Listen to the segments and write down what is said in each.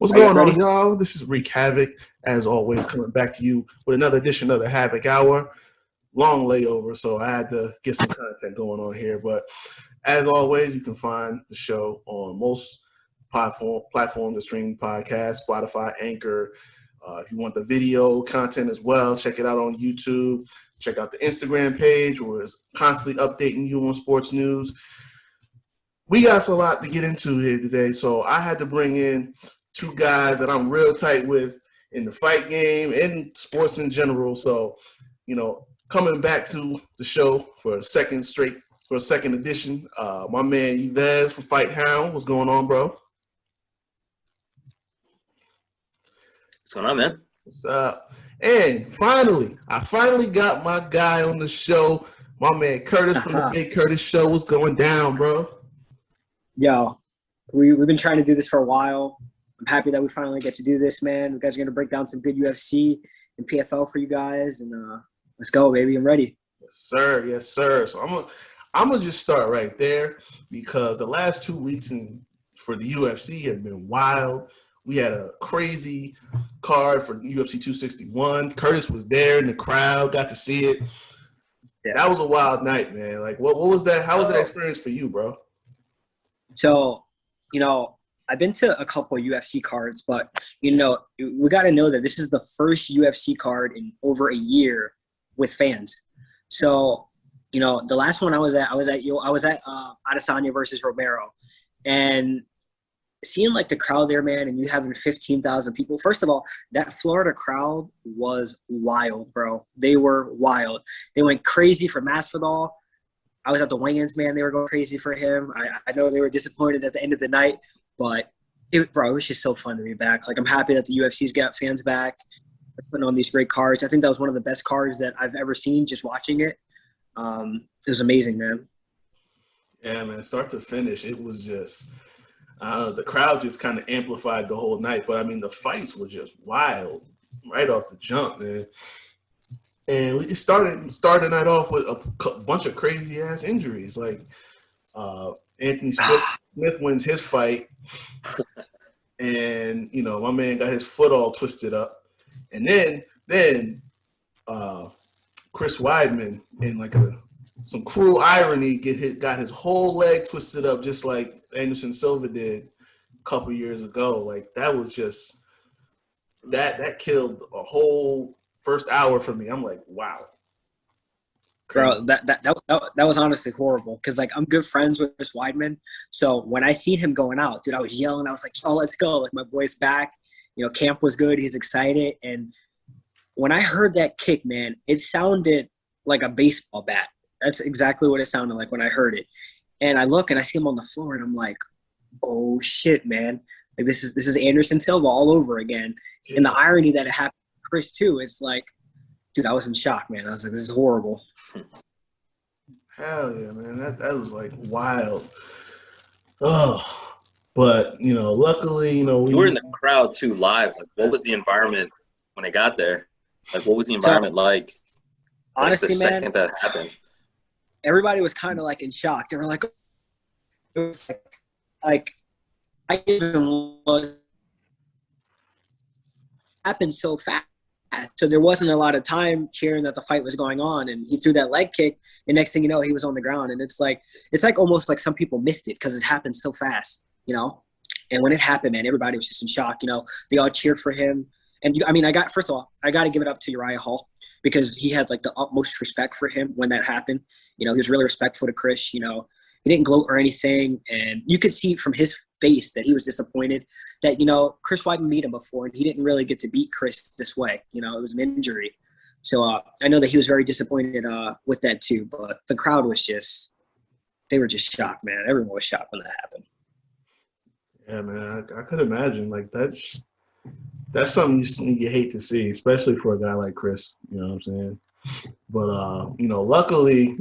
What's going on, y'all? This is Wreak Havoc, as always, coming back to you with another edition of the Havoc Hour. Long layover, so I had to get some content going on here. But as always, you can find the show on most platforms to stream podcasts, Spotify, Anchor. If you want the video content as well, check it out on YouTube. Check out the Instagram page, where it's constantly updating you on sports news. We got a lot to get into here today, so I had to bring in two guys that I'm real tight with in the fight game and sports in general. So, coming back to the show for a second edition, my man Yves for Fight Hound. What's going on, bro? What's going on, man? What's up? And I finally got my guy on the show, my man Curtis from the Bigg Curtis Show. What's going down, bro? Yo, we've been trying to do this for a while. I'm happy that we finally get to do this, man. You guys are going to break down some good UFC and PFL for you guys, and let's go, baby. I'm ready. Yes, sir. Yes, sir. So I'm gonna just start right there because the last 2 weeks for the UFC have been wild. We had a crazy card for UFC 261. Curtis was there in the crowd, got to see it. Yeah. That was a wild night, man. Like, what was that? How was that experience for you, bro? So, I've been to a couple of UFC cards, but, we got to know that this is the first UFC card in over a year with fans. So, the last one I was at Adesanya versus Romero, and seeing like the crowd there, man, and you having 15,000 people. First of all, that Florida crowd was wild, bro. They were wild. They went crazy for Masvidal. I was at the weigh-ins, man. They were going crazy for him. I know they were disappointed at the end of the night, but it was just so fun to be back. Like, I'm happy that the UFC's got fans back. They're putting on these great cards. I think that was one of the best cards that I've ever seen just watching it. It was amazing, man. Yeah, man. Start to finish, it was just the crowd just kind of amplified the whole night. But, I mean, the fights were just wild right off the jump, man. And we started the night off with a bunch of crazy-ass injuries. Like, Anthony Smith wins his fight. And, my man got his foot all twisted up. And then Chris Weidman, in like some cruel irony, got his whole leg twisted up just like Anderson Silva did a couple years ago. Like, that was just that killed a whole first hour for me. I'm like, wow. Bro, that was honestly horrible because, like, I'm good friends with Chris Weidman. So when I seen him going out, dude, I was yelling. I was like, oh, let's go. Like, my boy's back. Camp was good. He's excited. And when I heard that kick, man, it sounded like a baseball bat. That's exactly what it sounded like when I heard it. And I look and I see him on the floor and I'm like, oh, shit, man. Like, this is Anderson Silva all over again. Yeah. And the irony that it happened to Chris, too, it's like, dude, I was in shock, man. I was like, this is horrible. Hell yeah, man. That was like wild. Oh, but luckily, you were in the crowd too, live. Like, what was the environment when it got there? Like, what was the environment like? Honestly, the man, second that happened, everybody was kind of like in shock. They were like, it was like I even happened so fast. So there wasn't a lot of time cheering that the fight was going on, and he threw that leg kick, and next thing you know, he was on the ground. And it's like almost like some people missed it because it happened so fast, And when it happened, man, everybody was just in shock. They all cheered for him. And first of all, I got to give it up to Uriah Hall because he had like the utmost respect for him when that happened. He was really respectful to Chris. He didn't gloat or anything, and you could see from his face that he was disappointed that Chris Weidman beat him before, and he didn't really get to beat Chris this way. It was an injury, so I know that he was very disappointed with that too. But the crowd was they were just shocked, man. Everyone was shocked when that happened. Yeah, man, I could imagine. Like, that's something you hate to see, especially for a guy like Chris. You know what I'm saying? But, luckily,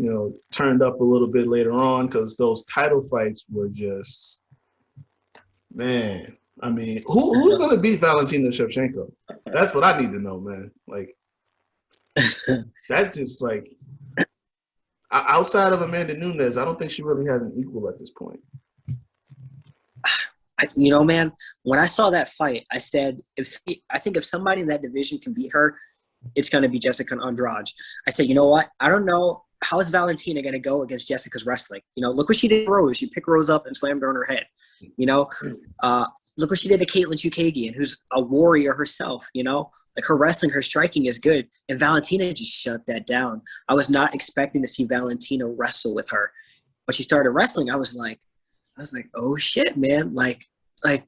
turned up a little bit later on because those title fights were just, man. I mean, who's going to beat Valentina Shevchenko? That's what I need to know, man. Like, that's just like, outside of Amanda Nunes, I don't think she really has an equal at this point. You know, man, when I saw that fight, I said, I think if somebody in that division can beat her, it's going to be Jessica Andrade. I said, you know what? I don't know. How is Valentina going to go against Jessica's wrestling? You know, look what she did to Rose. She picked Rose up and slammed her on her head. You know, look what she did to Caitlin Chukagian, who's a warrior herself, you know? Like, her wrestling, her striking is good. And Valentina just shut that down. I was not expecting to see Valentina wrestle with her. When she started wrestling, I was like, oh shit, man. Like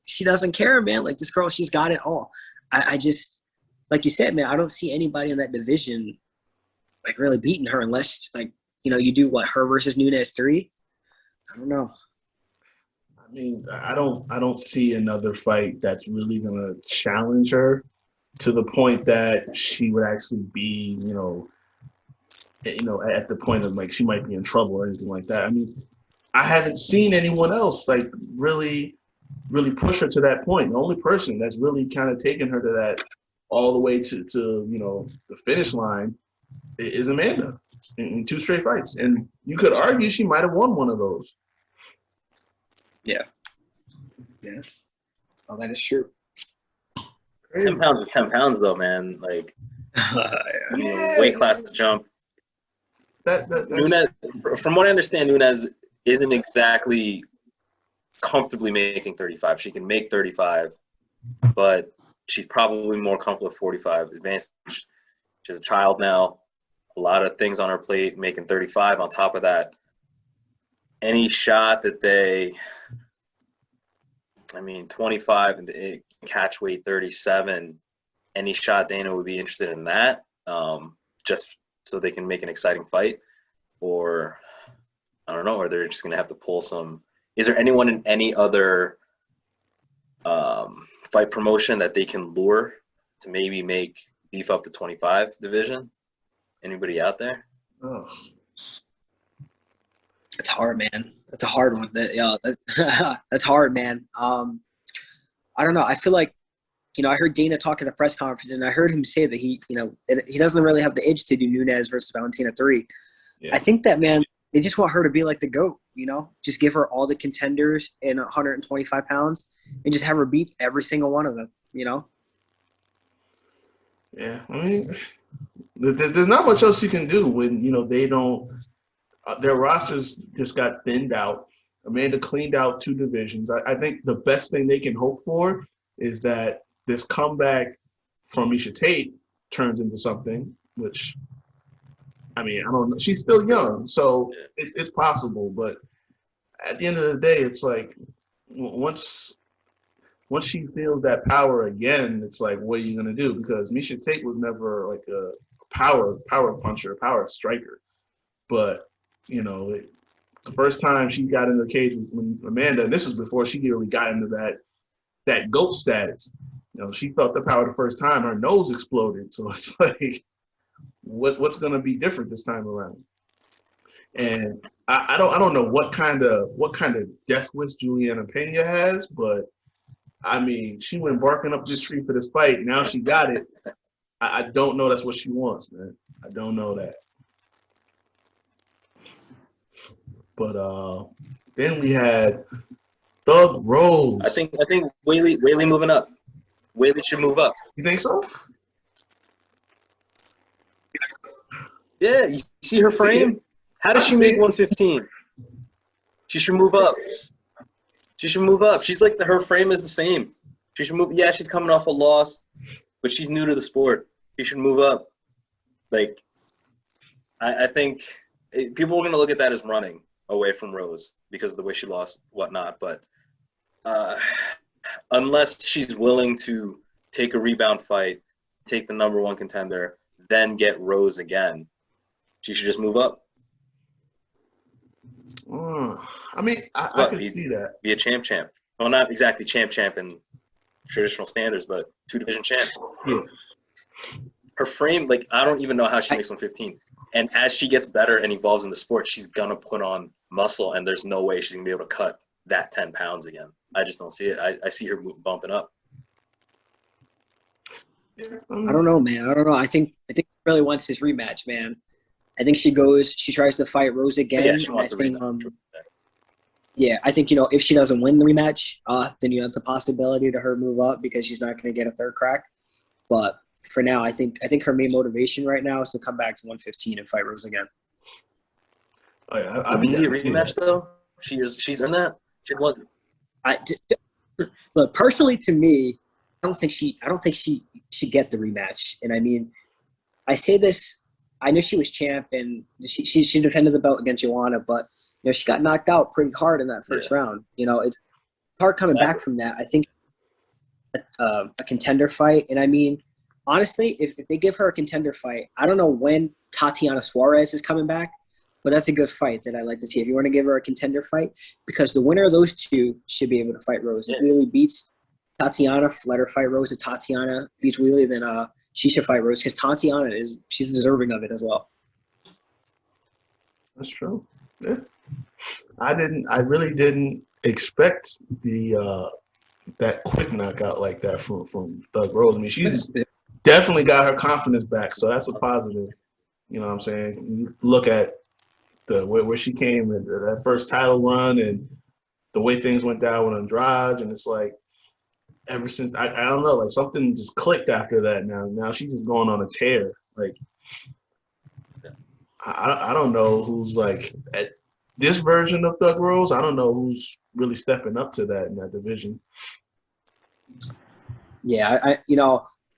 she doesn't care, man. Like, this girl, she's got it all. I just, like you said, man, I don't see anybody in that division like really beating her unless, like, you know, you do what, her versus Nunes 3? I don't know. I mean, I don't see another fight that's really gonna challenge her to the point that she would actually be, you know, at the point of like she might be in trouble or anything like that. I mean, I haven't seen anyone else like really push her to that point. The only person that's really kind of taken her to that all the way to you know, the finish line is Amanda in 2 straight fights. And you could argue she might have won one of those. Yeah. Oh, that is true. 10 pounds is 10 pounds, though, man. Like, I mean, weight class jump. Nunes, from what I understand, Nunes isn't exactly comfortably making 35. She can make 35, but she's probably more comfortable with 45. Advanced. She's a child now. A lot of things on her plate, making 35. On top of that, any shot that they, 25 and catch weight 37, any shot Dana would be interested in that, just so they can make an exciting fight, or I don't know, or they're just going to have to pull some. Is there anyone in any other fight promotion that they can lure to maybe beef up the 25 division? Anybody out there? Oh. It's hard, man. That's a hard one. That's hard, man. I don't know. I feel like, you know, I heard Dana talk at the press conference, and I heard him say that he doesn't really have the itch to do Nunes versus Valentina 3. Yeah. I think that, man, they just want her to be like the GOAT, you know? Just give her all the contenders in 125 pounds and just have her beat every single one of them, you know? Yeah, I mean, there's not much else you can do when, you know, they don't their rosters just got thinned out. Amanda cleaned out 2 divisions. I think the best thing they can hope for is that this comeback from Miesha Tate turns into something, which, I mean, I don't know. She's still young, so it's possible. But at the end of the day, it's like once she feels that power again, it's like, what are you going to do? Because Miesha Tate was never like a power puncher, power striker. But, you know, the first time she got in the cage with Amanda, and this was before she really got into that GOAT status. You know, she felt the power the first time, her nose exploded. So it's like, what's going to be different this time around? And I don't know what kind of death wish Juliana Pena has, but I mean, she went barking up this tree for this fight. Now she got it. I don't know that's what she wants, man. I don't know that. But then we had Thug Rose. I think Whaley moving up. Whaley should move up. You think so? Yeah, you see her frame? How does she make 115? She should move up. She should move up. She's like her frame is the same. She should move. Yeah, she's coming off a loss, but she's new to the sport. She should move up. Like, I think people are going to look at that as running away from Rose because of the way she lost, whatnot. But unless she's willing to take a rebound fight, take the number 1 contender, then get Rose again, she should just move up. I mean, I can see that. Be a champ. Well, not exactly champ in traditional standards, but 2-division champ. Yeah. Her frame, like, I don't even know how she makes 115. And as she gets better and evolves in the sport, she's going to put on muscle, and there's no way she's going to be able to cut that 10 pounds again. I just don't see it. I see her bumping up. I don't know, man. I don't know. I think she really wants this rematch, man. I think she tries to fight Rose again. Yeah, she wants Yeah, I think, if she doesn't win the rematch, then, it's a possibility to her move up because she's not going to get a third crack. But for now, I think her main motivation right now is to come back to 115 and fight Rose again. Oh, yeah, immediate rematch though. She's in that. She won. Look, personally, to me, I don't think she should get the rematch. And I mean, I say this. I know she was champ and she defended the belt against Joanna, but she got knocked out pretty hard in that first round. It's hard coming back from that. I think a contender fight, and I mean, honestly, if they give her a contender fight, I don't know when Tatiana Suarez is coming back, but that's a good fight that I'd like to see. If you want to give her a contender fight, because the winner of those two should be able to fight Rose. If Wheelie beats Tatiana, let her fight Rose. If Tatiana beats Wheelie, then she should fight Rose because Tatiana she's deserving of it as well. That's true. Yeah. I really didn't expect that quick knockout like that from Thug Rose. I mean, she's definitely got her confidence back, so that's a positive. You know what I'm saying? You look at where she came in that first title run and the way things went down with Andrade, and it's like ever since I don't know, like something just clicked after that. Now she's just going on a tear. Like I don't know who's like at this version of Thug Rose. I don't know who's really stepping up to that in that division. Yeah,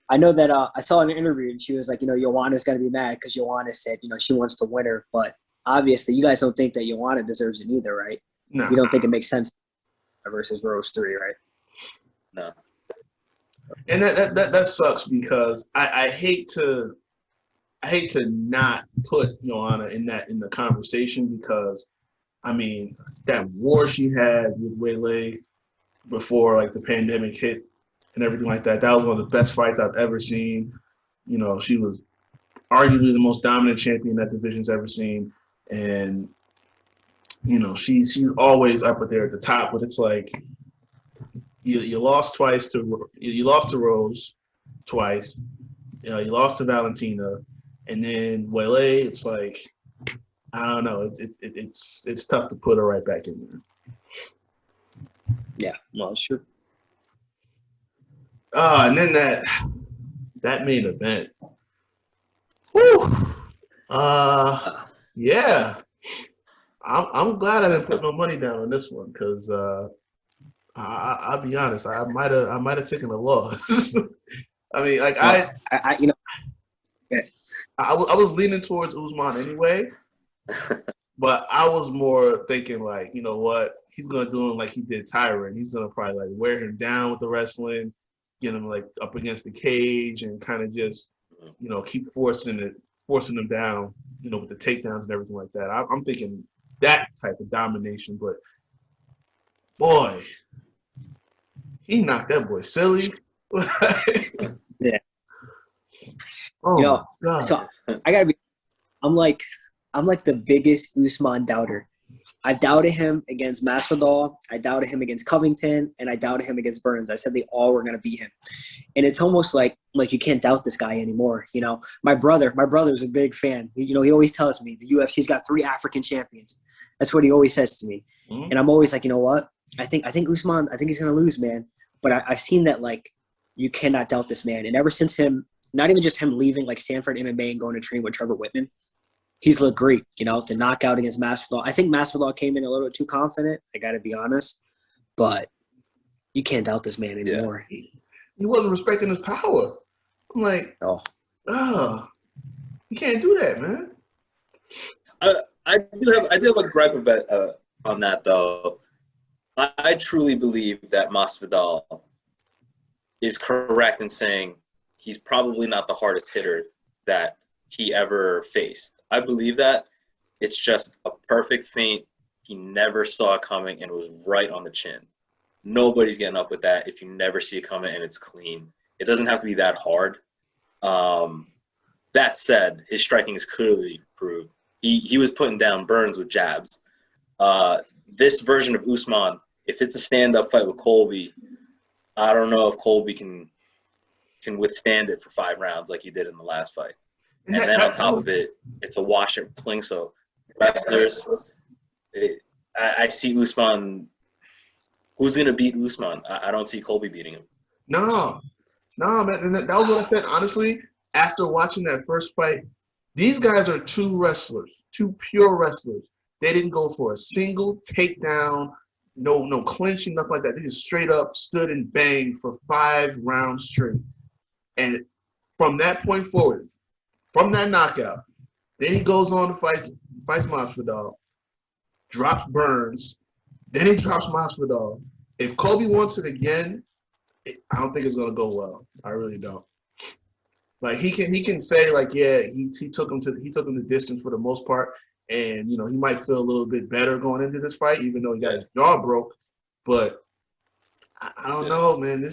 I know that I saw an interview and she was like, Joanna's going to be mad because Joanna said, she wants to win her. But obviously, you guys don't think that Joanna deserves it either, right? No. You don't think it makes sense versus Rose 3, right? No. And that sucks because I hate to not put Joanna in the conversation because, I mean, that war she had with Waylay before like the pandemic hit and everything like that, that was one of the best fights I've ever seen. She was arguably the most dominant champion that division's ever seen. And, she's always up there at the top, but it's like you lost twice you lost to Rose twice. You lost to Valentina. And then Waylay, it's like, I don't know. It's tough to put her right back in there. Yeah, no, it's true. And then that main event. Woo! Yeah. I'm glad I didn't put no money down on this one because I'll be honest, I might have taken a loss. I mean, like I was leaning towards Usman anyway, but I was more thinking like, you know what, he's gonna do him like he did Tyron. He's gonna probably like wear him down with the wrestling, get him like up against the cage, and kind of just keep forcing him down, with the takedowns and everything like that. I'm thinking that type of domination, but boy, he knocked that boy silly. Yeah. Oh God. So I gotta be. I'm like the biggest Usman doubter. I doubted him against Masvidal. I doubted him against Covington, and I doubted him against Burns. I said they all were gonna beat him, and it's almost like you can't doubt this guy anymore. My brother's a big fan. He always tells me the UFC's got 3 African champions. That's what he always says to me, and I'm always like, you know what? I think Usman. I think he's gonna lose, man. But I've seen that you cannot doubt this man, and ever since him. Not even just him leaving Stanford MMA and going to train with Trevor Whitman. He's looked great, the knockout against Masvidal. I think Masvidal came in a little too confident. I got to be honest. But you can't doubt this man anymore. Yeah. He wasn't respecting his power. I'm like, you can't do that, man. I do have a gripe on that, though. I truly believe that Masvidal is correct in saying he's probably not the hardest hitter that he ever faced. I believe that. It's just a perfect feint. He never saw it coming and it was right on the chin. Nobody's getting up with that if you never see it coming and it's clean. It doesn't have to be that hard. That said, his striking is clearly improved. He was putting down Burns with jabs. This version of Usman, if it's a stand-up fight with Colby, I don't know if Colby can withstand it for 5 rounds like he did in the last fight. And then on top of it, it's a wash and sling. So wrestlers, I see Usman. Who's gonna beat Usman? I don't see Colby beating him. No, man. And that was what I said. Honestly, after watching that first fight, these guys are two wrestlers, two pure wrestlers. They didn't go for a single takedown, no clinching, nothing like that. They just straight up stood and banged for 5 rounds straight. And from that point forward, from that knockout, then he goes on to fights Masvidal, drops Burns, then he drops Masvidal. If Colby wants it again, I don't think it's gonna go well. I really don't. Like he can say like, yeah, he took him the distance for the most part, and you know he might feel a little bit better going into this fight, even though he got his jaw broke. But I don't know, man.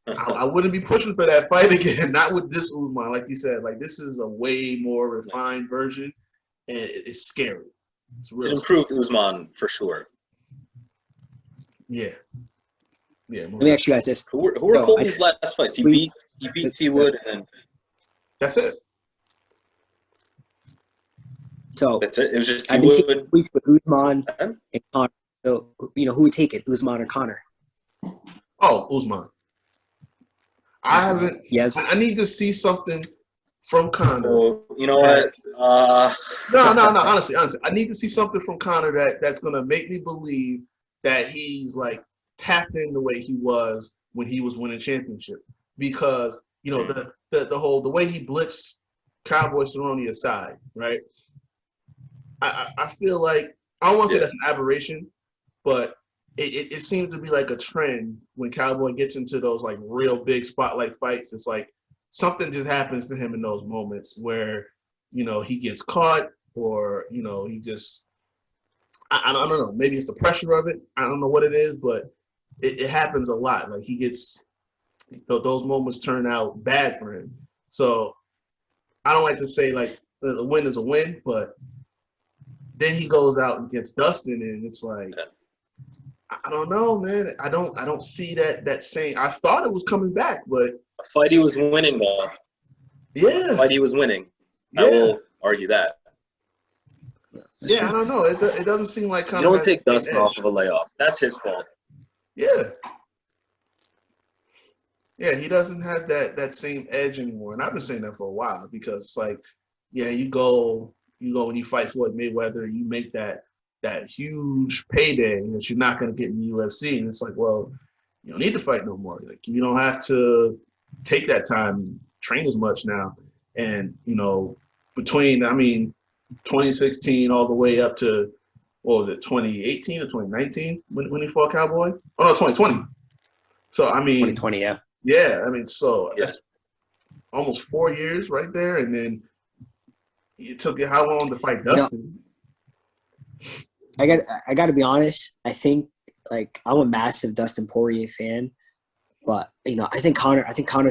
I wouldn't be pushing for that fight again. Not with this Usman, like you said. Like this is a way more refined version, and it's scary. It's an improved Usman for sure. Yeah. Let me ask you guys this: Who were Colby's last fights? He beat T. Wood, and then that's it. So that's it. It was just I've T. been Wood seeing with Usman and Conor. So who would take it, Usman or Conor? Oh, Usman. I haven't. Yes. I need to see something from Conor. Oh, you know what? No. Honestly, I need to see something from Conor that's gonna make me believe that he's like tapped in the way he was when he was winning championship. Because you know the way he blitzed Cowboy Cerrone aside, right? I feel like I don't want to say that's an aberration, but it seems to be like a trend when Cowboy gets into those like real big spotlight fights. It's like something just happens to him in those moments where, you know, he gets caught or, you know, he just, I don't know, maybe it's the pressure of it. I don't know what it is, but it happens a lot. Like he gets, those moments turn out bad for him. So I don't like to say like a win is a win, but then he goes out and gets Dustin and it's like, I don't know, man. I don't see that same. I thought it was coming back, but a fight he was winning though. Yeah, a fight he was winning. Yeah. I will argue that. Yeah, I don't know. It doesn't seem like Conor. You don't take Dustin off of a layoff. That's his fault. Yeah. Yeah, he doesn't have that same edge anymore, and I've been saying that for a while because like, yeah, you go when you fight Floyd Mayweather, you make that huge payday that you're not going to get in the UFC. And it's like, well, you don't need to fight no more. Like, you don't have to take that time, train as much now. And, you know, between, 2016 all the way up to, what was it, 2018 or 2019 when he fought Cowboy? Oh, no, 2020. So, 2020, yeah. Yeah, so that's almost 4 years right there. And then it took you how long to fight Dustin? I got to be honest. I think like I'm a massive Dustin Poirier fan, but you know I think Connor's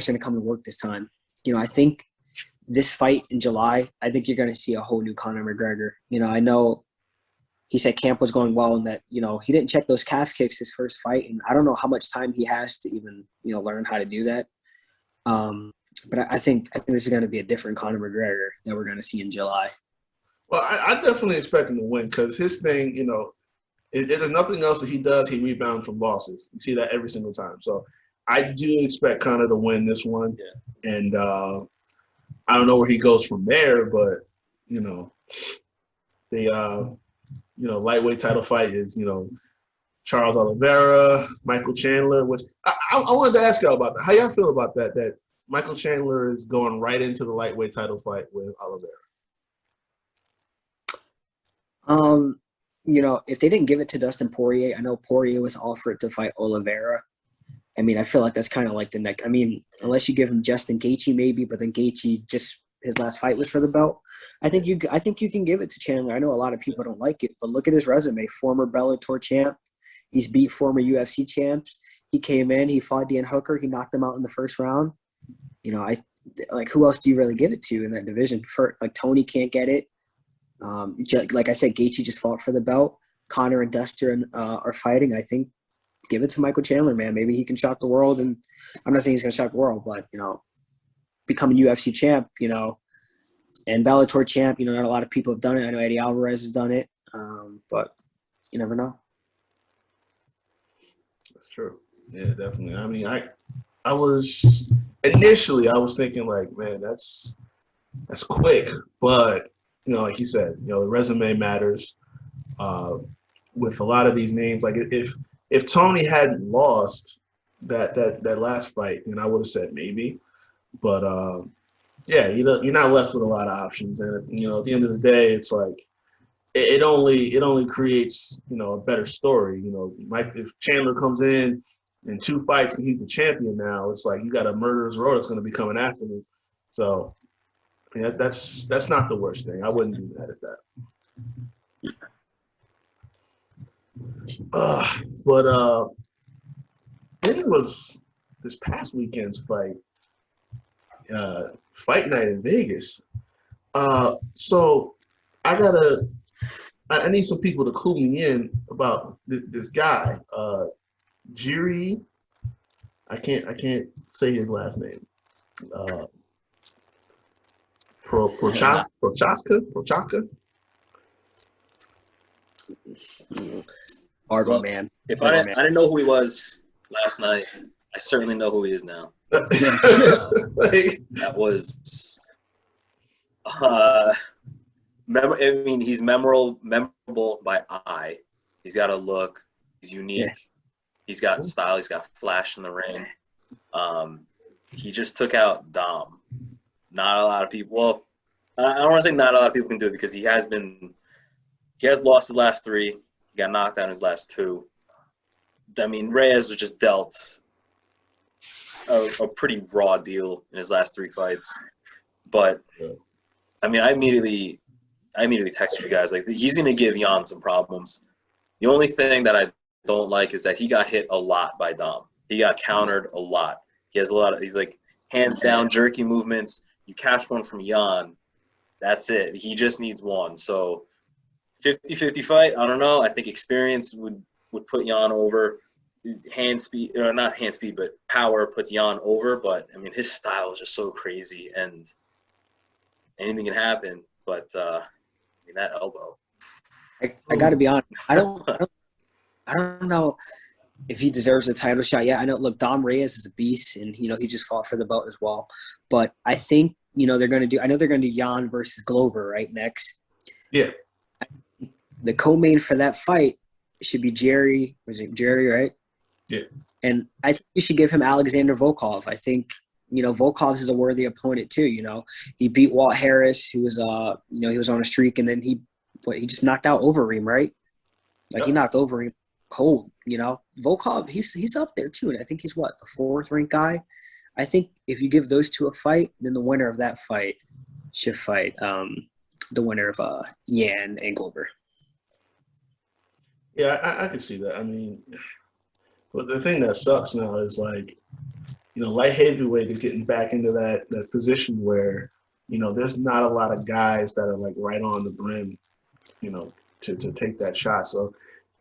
going to come to work this time. You know I think this fight in July, I think you're going to see a whole new Conor McGregor. You know I know he said camp was going well and that you know he didn't check those calf kicks his first fight, and I don't know how much time he has to even learn how to do that. But I think this is going to be a different Conor McGregor that we're going to see in July. Well, I definitely expect him to win because his thing, if there's nothing else that he does, he rebounds from losses. You see that every single time. So I do expect Conor to win this one. Yeah. And I don't know where he goes from there, but, the lightweight title fight is, Charles Oliveira, Michael Chandler, which I wanted to ask y'all about that. How y'all feel about that Michael Chandler is going right into the lightweight title fight with Oliveira? If they didn't give it to Dustin Poirier, I know Poirier was offered to fight Oliveira. I feel like that's kind of like the neck. Unless you give him Justin Gaethje maybe, but then Gaethje just his last fight was for the belt. I think you can give it to Chandler. I know a lot of people don't like it, but look at his resume. Former Bellator champ. He's beat former UFC champs. He came in, he fought Dan Hooker, he knocked him out in the first round. Who else do you really give it to in that division? Tony can't get it. Like I said, Gaethje just fought for the belt. Conor and Dustin are fighting. I think give it to Michael Chandler, man. Maybe he can shock the world. And I'm not saying he's going to shock the world, but, become a UFC champ, and Bellator champ, not a lot of people have done it. I know Eddie Alvarez has done it. But You never know. That's true. Yeah, definitely. I mean, I was initially I was thinking like, man, that's quick, but like you said, the resume matters. With a lot of these names, like if Tony hadn't lost that last fight, then I would have said maybe. But yeah, you're not left with a lot of options, and at the end of the day, it's like it only creates a better story. Mike, if Chandler comes in 2 fights and he's the champion now, it's like you got a murderer's row that's going to be coming after him. So yeah, that's not the worst thing. I wouldn't be mad at that. But then it was this past weekend's fight, fight night in Vegas. So I need some people to clue me in about this guy, Jiri. I can't say his last name. Prochaska. Hard one, man. If I didn't know who he was last night, I certainly know who he is now. That was, I mean, he's memorable by eye. He's got a look. He's unique. Yeah. He's got style. He's got flash in the ring. He just took out Dom. Not a lot of people. Well, I don't want to say not a lot of people can do it because he has lost the last 3. He got knocked out in his last 2. I mean, Reyes was just dealt a pretty raw deal in his last 3 fights. But I mean, I immediately texted you guys like he's gonna give Jan some problems. The only thing that I don't like is that he got hit a lot by Dom. He got countered a lot. He has he's like hands down jerky movements. You catch one from Jan, that's it. He just needs one. So 50-50 fight, I don't know. I think experience would put Jan over. Hand speed, or not hand speed, but power puts Jan over. But I mean, his style is just so crazy, and anything can happen. But I mean, that elbow. I got to be honest. I don't know if he deserves a title shot yet. I know. Look, Dom Reyes is a beast, and he just fought for the belt as well. But I think they're going to do. I know they're going to do Jan versus Glover right next. Yeah. The co-main for that fight should be Jerry. Was it Jerry, right? Yeah. And I think you should give him Alexander Volkov. I think, Volkov is a worthy opponent too. He beat Walt Harris, who was, he was on a streak, and then he just knocked out Overeem, right? Like he knocked Overeem cold. Volkov, he's up there too, and I think he's the 4th ranked guy. I think if you give those 2 a fight, then the winner of that fight should fight the winner of Yan and Glover. Yeah, I can see that. I mean, but the thing that sucks now is like, light heavyweight is getting back into that position where, there's not a lot of guys that are like right on the brim, to take that shot. So,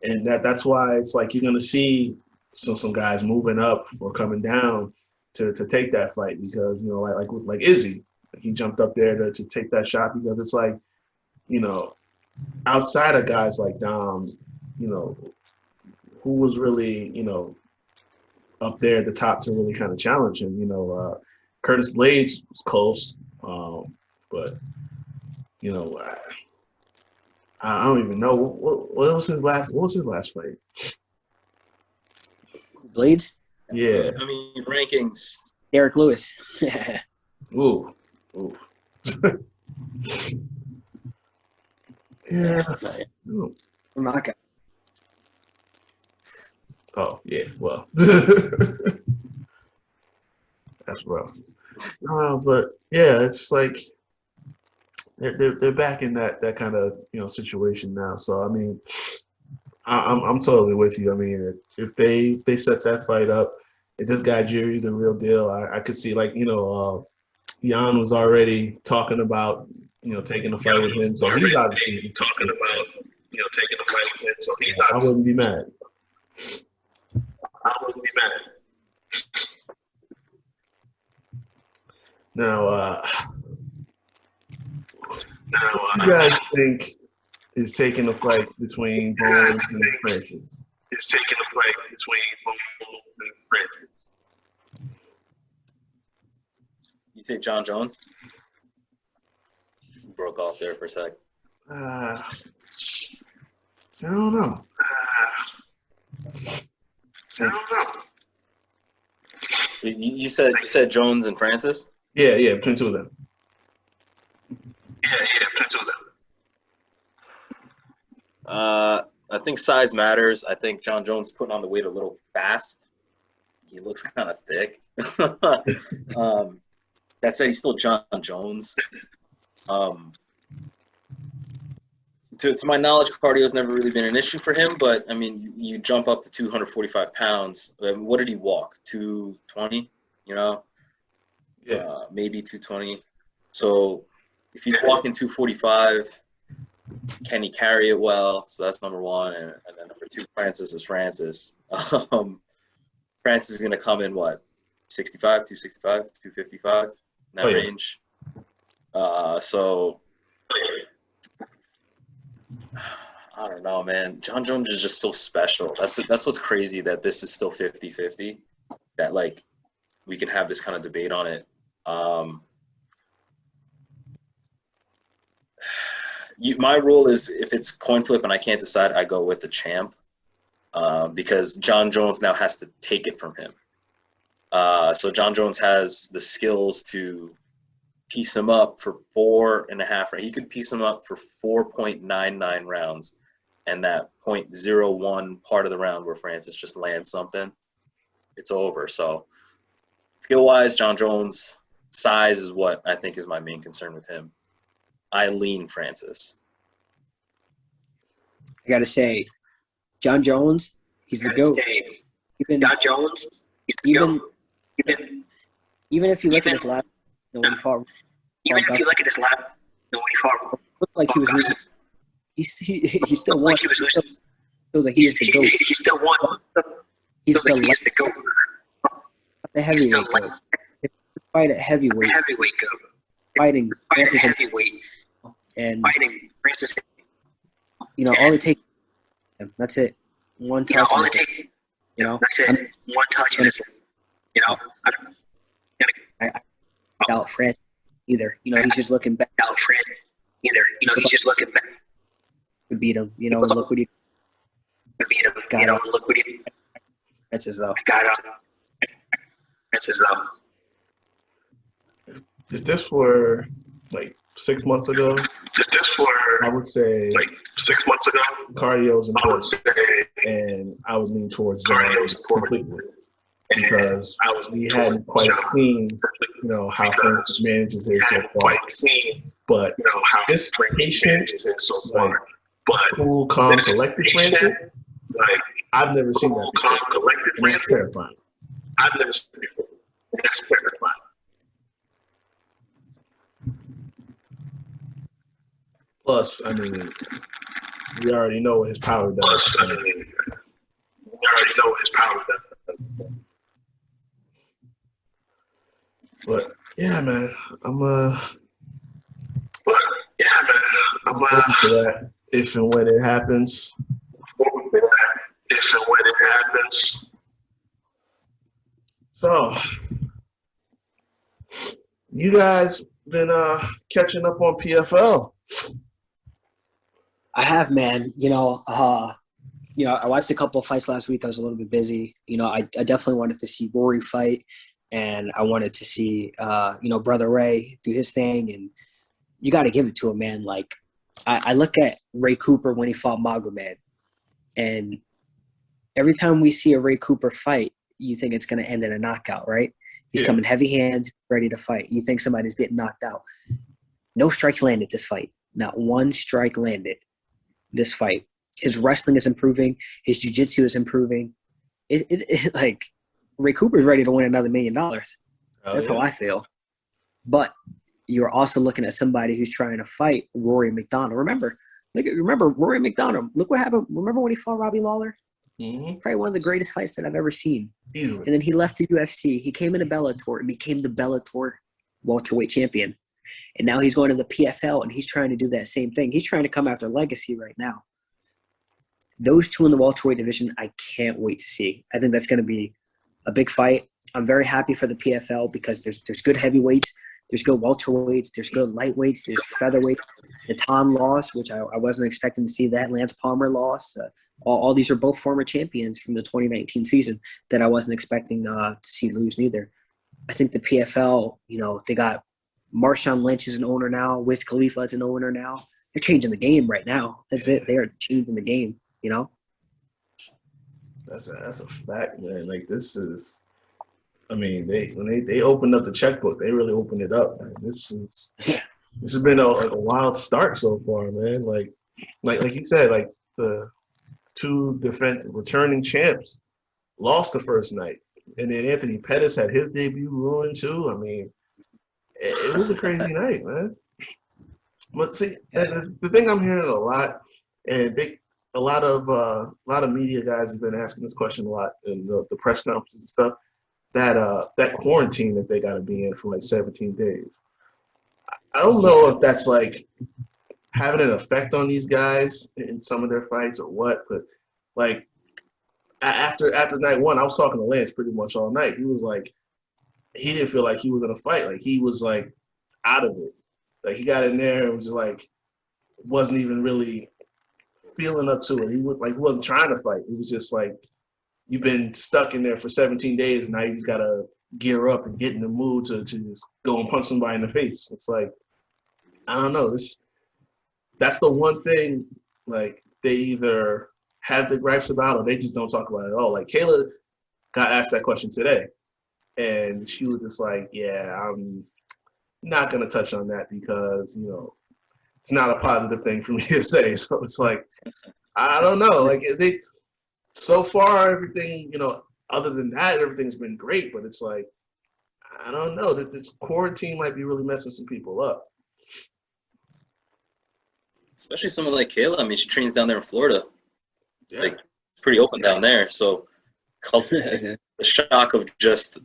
and that's why it's like you're gonna see some guys moving up or coming down to take that fight because like Izzy, he jumped up there to take that shot because it's like, outside of guys like Dom, who was really, up there at the top to really kind of challenge him. Curtis Blades was close, but I don't even know what was his last fight. Blades? Yeah. I mean rankings. Derek Lewis. Ooh. Yeah. Ooh. Knockout. Oh yeah, well, that's rough. But yeah, it's like they're back in that kind of situation now. So I mean, I'm totally with you. I mean, if they set that fight up, if this guy Jerry's the real deal, I could see Jan was already talking about taking the fight with him, so he's obviously talking about taking the fight with him. So I wouldn't be mad. Now, you guys think is taking a fight between Bones and Francis. You say John Jones? You broke off there for a sec. I don't know. You said Jones and Francis? Yeah, between two of them. I think size matters. I think John Jones putting on the weight a little fast. He looks kind of thick. That said, he's still John Jones. To my knowledge, cardio has never really been an issue for him. But I mean, you jump up to 245 pounds. What did he walk? 220? You know? Yeah. Maybe 220. So if he's walking 245. Can he carry it well? So that's number one. And then number two, Francis is Francis. Francis is going to come in, what, 65, 265, 255, in that range. So, I don't know, man. John Jones is just so special. That's what's crazy, that this is still 50-50, that, like, we can have this kind of debate on it. My rule is, if it's coin flip and I can't decide, I go with the champ, because John Jones now has to take it from him. So John Jones has the skills to piece him up for 4.5. He could piece him up for 4.99 rounds, and that 0.01 part of the round where Francis just lands something, it's over. So skill-wise, John Jones, size is what I think is my main concern with him. I lean Francis. I gotta say, John Jones, he's the GOAT. Even if you look at his last, when he fought, looked like he was losing. He still won. So that he is the GOAT. He's the GOAT. The heavyweight GOAT. His fight at heavyweight. Fighting Francis heavyweight. And you know, all it takes, that's it. One touch. One touch. I doubt Francis either. You know, he's just looking back. To beat him. You know, look what he got. Francis though. If this were like 6 months ago, I would say cardio's important, and I would lean towards that completely, because we hadn't quite seen, you know, how Francis manages it so far. But this patient, like, cool, calm, collected Francis, I've never seen that before. And that's terrifying. Plus, I mean, we already know what his power does. But yeah, man, I'm looking for that if and when it happens. So, you guys been catching up on PFL? I have, man. You know, I watched a couple of fights last week. I was a little bit busy. You know, I definitely wanted to see Rory fight, and I wanted to see, Brother Ray do his thing. And you got to give it to him, man. Like, I look at Ray Cooper when he fought Magomed, and every time we see a Ray Cooper fight, you think it's going to end in a knockout, right? He's coming heavy hands, ready to fight. You think somebody's getting knocked out. No strikes landed this fight. Not one strike landed this fight. His wrestling is improving. His jiu-jitsu is improving. Like, Ray Cooper's ready to win another $1 million. That's how I feel. But you're also looking at somebody who's trying to fight Rory McDonald. Remember Rory McDonald. Look what happened. Remember when he fought Robbie Lawler? Mm-hmm. Probably one of the greatest fights that I've ever seen. Easily. And then he left the UFC. He came into Bellator and became the Bellator welterweight champion. And now he's going to the PFL, and he's trying to do that same thing. He's trying to come after legacy right now. Those two in the welterweight division, I can't wait to see. I think that's going to be a big fight. I'm very happy for the PFL because there's good heavyweights, there's good welterweights, there's good lightweights, there's featherweight. Natan lost, which I wasn't expecting to see that. Lance Palmer lost. All these are both former champions from the 2019 season that I wasn't expecting to see lose neither. I think the PFL, they got Marshawn Lynch as an owner now. Wiz Khalifa as an owner now. They're changing the game right now. That's it. They are changing the game, That's a fact, man. Like, this is, when they opened up the checkbook, they really opened it up, man. This has been a wild start so far, man. Like you said, like the two returning champs lost the first night, and then Anthony Pettis had his debut ruined too. I mean, it was a crazy night, man. But see, the thing I'm hearing a lot, and a lot of media guys have been asking this question a lot in the press conferences and stuff. That quarantine that they got to be in for like 17 days. I don't know if that's like having an effect on these guys in some of their fights or what, but like after night one, I was talking to Lance pretty much all night. He was like, he didn't feel like he was in a fight. Like, he was like out of it. Like, he got in there and was just like, wasn't even really feeling up to it. He wasn't trying to fight. It was just like, you've been stuck in there for 17 days, and now you just got to gear up and get in the mood to just go and punch somebody in the face. It's like, I don't know. That's the one thing, like, they either have the gripes about or they just don't talk about it at all. Like, Kayla got asked that question today, and she was just like, yeah, I'm not going to touch on that because, it's not a positive thing for me to say. So it's like, I don't know. Like, so far, everything, other than that, everything's been great. But it's like, I don't know, that this quarantine might be really messing some people up. Especially someone like Kayla. I mean, she trains down there in Florida. Yeah. Like, it's pretty open down there. So, the shock of just,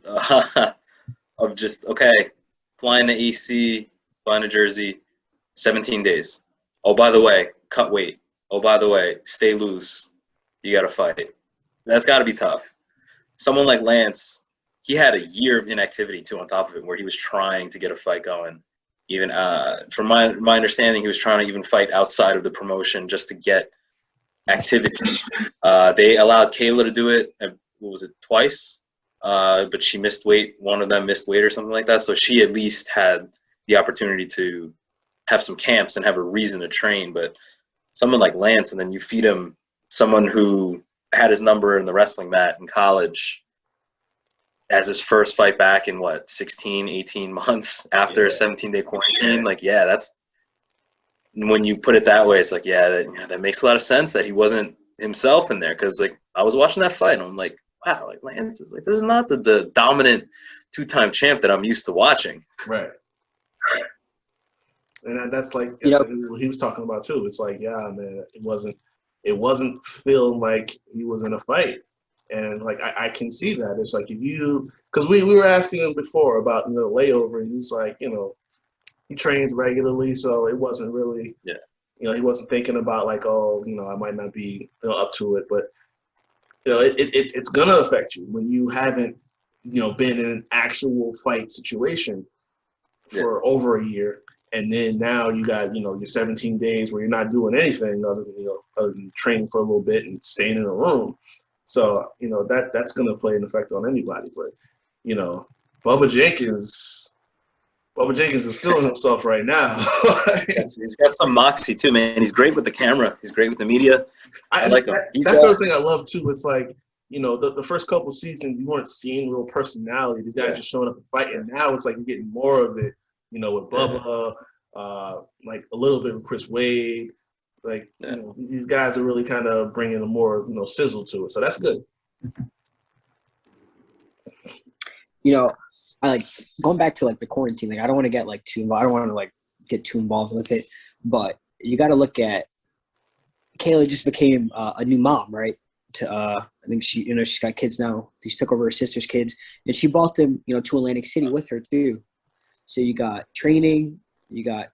okay, flying to AC, flying to Jersey, 17 days. Oh, by the way, cut weight. Oh, by the way, stay loose. You got to fight. That's got to be tough. Someone like Lance, he had a year of inactivity, too, on top of it, where he was trying to get a fight going. Even from my understanding, he was trying to even fight outside of the promotion just to get activity. They allowed Kayla to do it, what was it, twice? But she missed weight. One of them missed weight or something like that. So she at least had the opportunity to have some camps and have a reason to train. But someone like Lance, and then you feed him someone who had his number in the wrestling mat in college as his first fight back in 16, 18 months after a 17-day quarantine. Like, yeah, that's when you put it that way, it's like, yeah, that makes a lot of sense that he wasn't himself in there. Because, like, I was watching that fight and I'm like, wow, like, Lance is like, this is not the dominant two-time champ that I'm used to watching. Right. And that's like what he was talking about too. It's like, yeah, man, it wasn't feeling like he was in a fight. And like, I can see that. It's like, because we were asking him before about, layover, and he's like, he trains regularly, so it wasn't really, he wasn't thinking about like, oh, I might not be up to it, but it's gonna affect you when you haven't, been in an actual fight situation for over a year. And then now you got, your 17 days where you're not doing anything other than training for a little bit and staying in a room. So, that's going to play an effect on anybody. But, Bubba Jenkins is feeling himself right now. He's got some moxie too, man. He's great with the camera. He's great with the media. I like him. That's the other thing I love too. It's like, the first couple seasons, you weren't seeing real personality. These guys just showing up to fight. And now it's like you're getting more of it. With Bubba, like a little bit with Chris Wade, like these guys are really kind of bringing a more sizzle to it, so that's good. I like going back to like the quarantine. Like, I don't want to get like too involved. I don't want to like get too involved with it, but you got to look at Kayla just became a new mom, right? I think she's got kids now. She took over her sister's kids, and she brought them to Atlantic City with her too. So you got training, You got,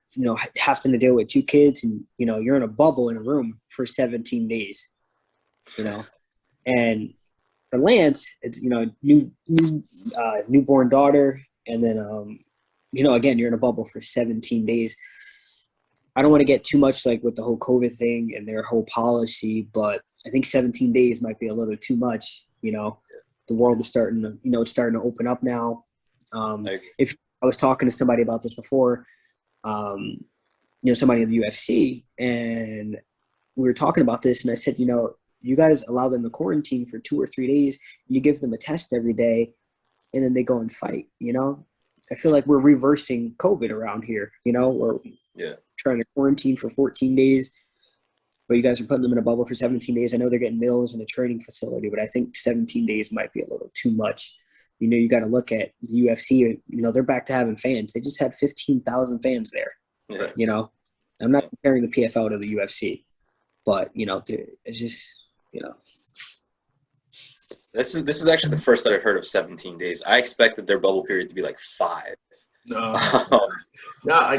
having to deal with 2 kids and, you're in a bubble in a room for 17 days, and for Lance, it's, newborn daughter. And then, again, you're in a bubble for 17 days. I don't want to get too much like with the whole COVID thing and their whole policy, but I think 17 days might be a little too much. The world is starting to, it's starting to open up now. If I was talking to somebody about this before, somebody in the UFC, and we were talking about this, and I said, you guys allow them to quarantine for 2 or 3 days, you give them a test every day, and then they go and fight. I feel like we're reversing COVID around here, or trying to quarantine for 14 days, but you guys are putting them in a bubble for 17 days. I know they're getting meals in a training facility, but I think 17 days might be a little too much. You got to look at the UFC, they're back to having fans. They just had 15,000 fans there. Yeah. I'm not comparing the PFL to the UFC, but, it's just, This is actually the first that I've heard of 17 days. I expected their bubble period to be like 5. No, I'm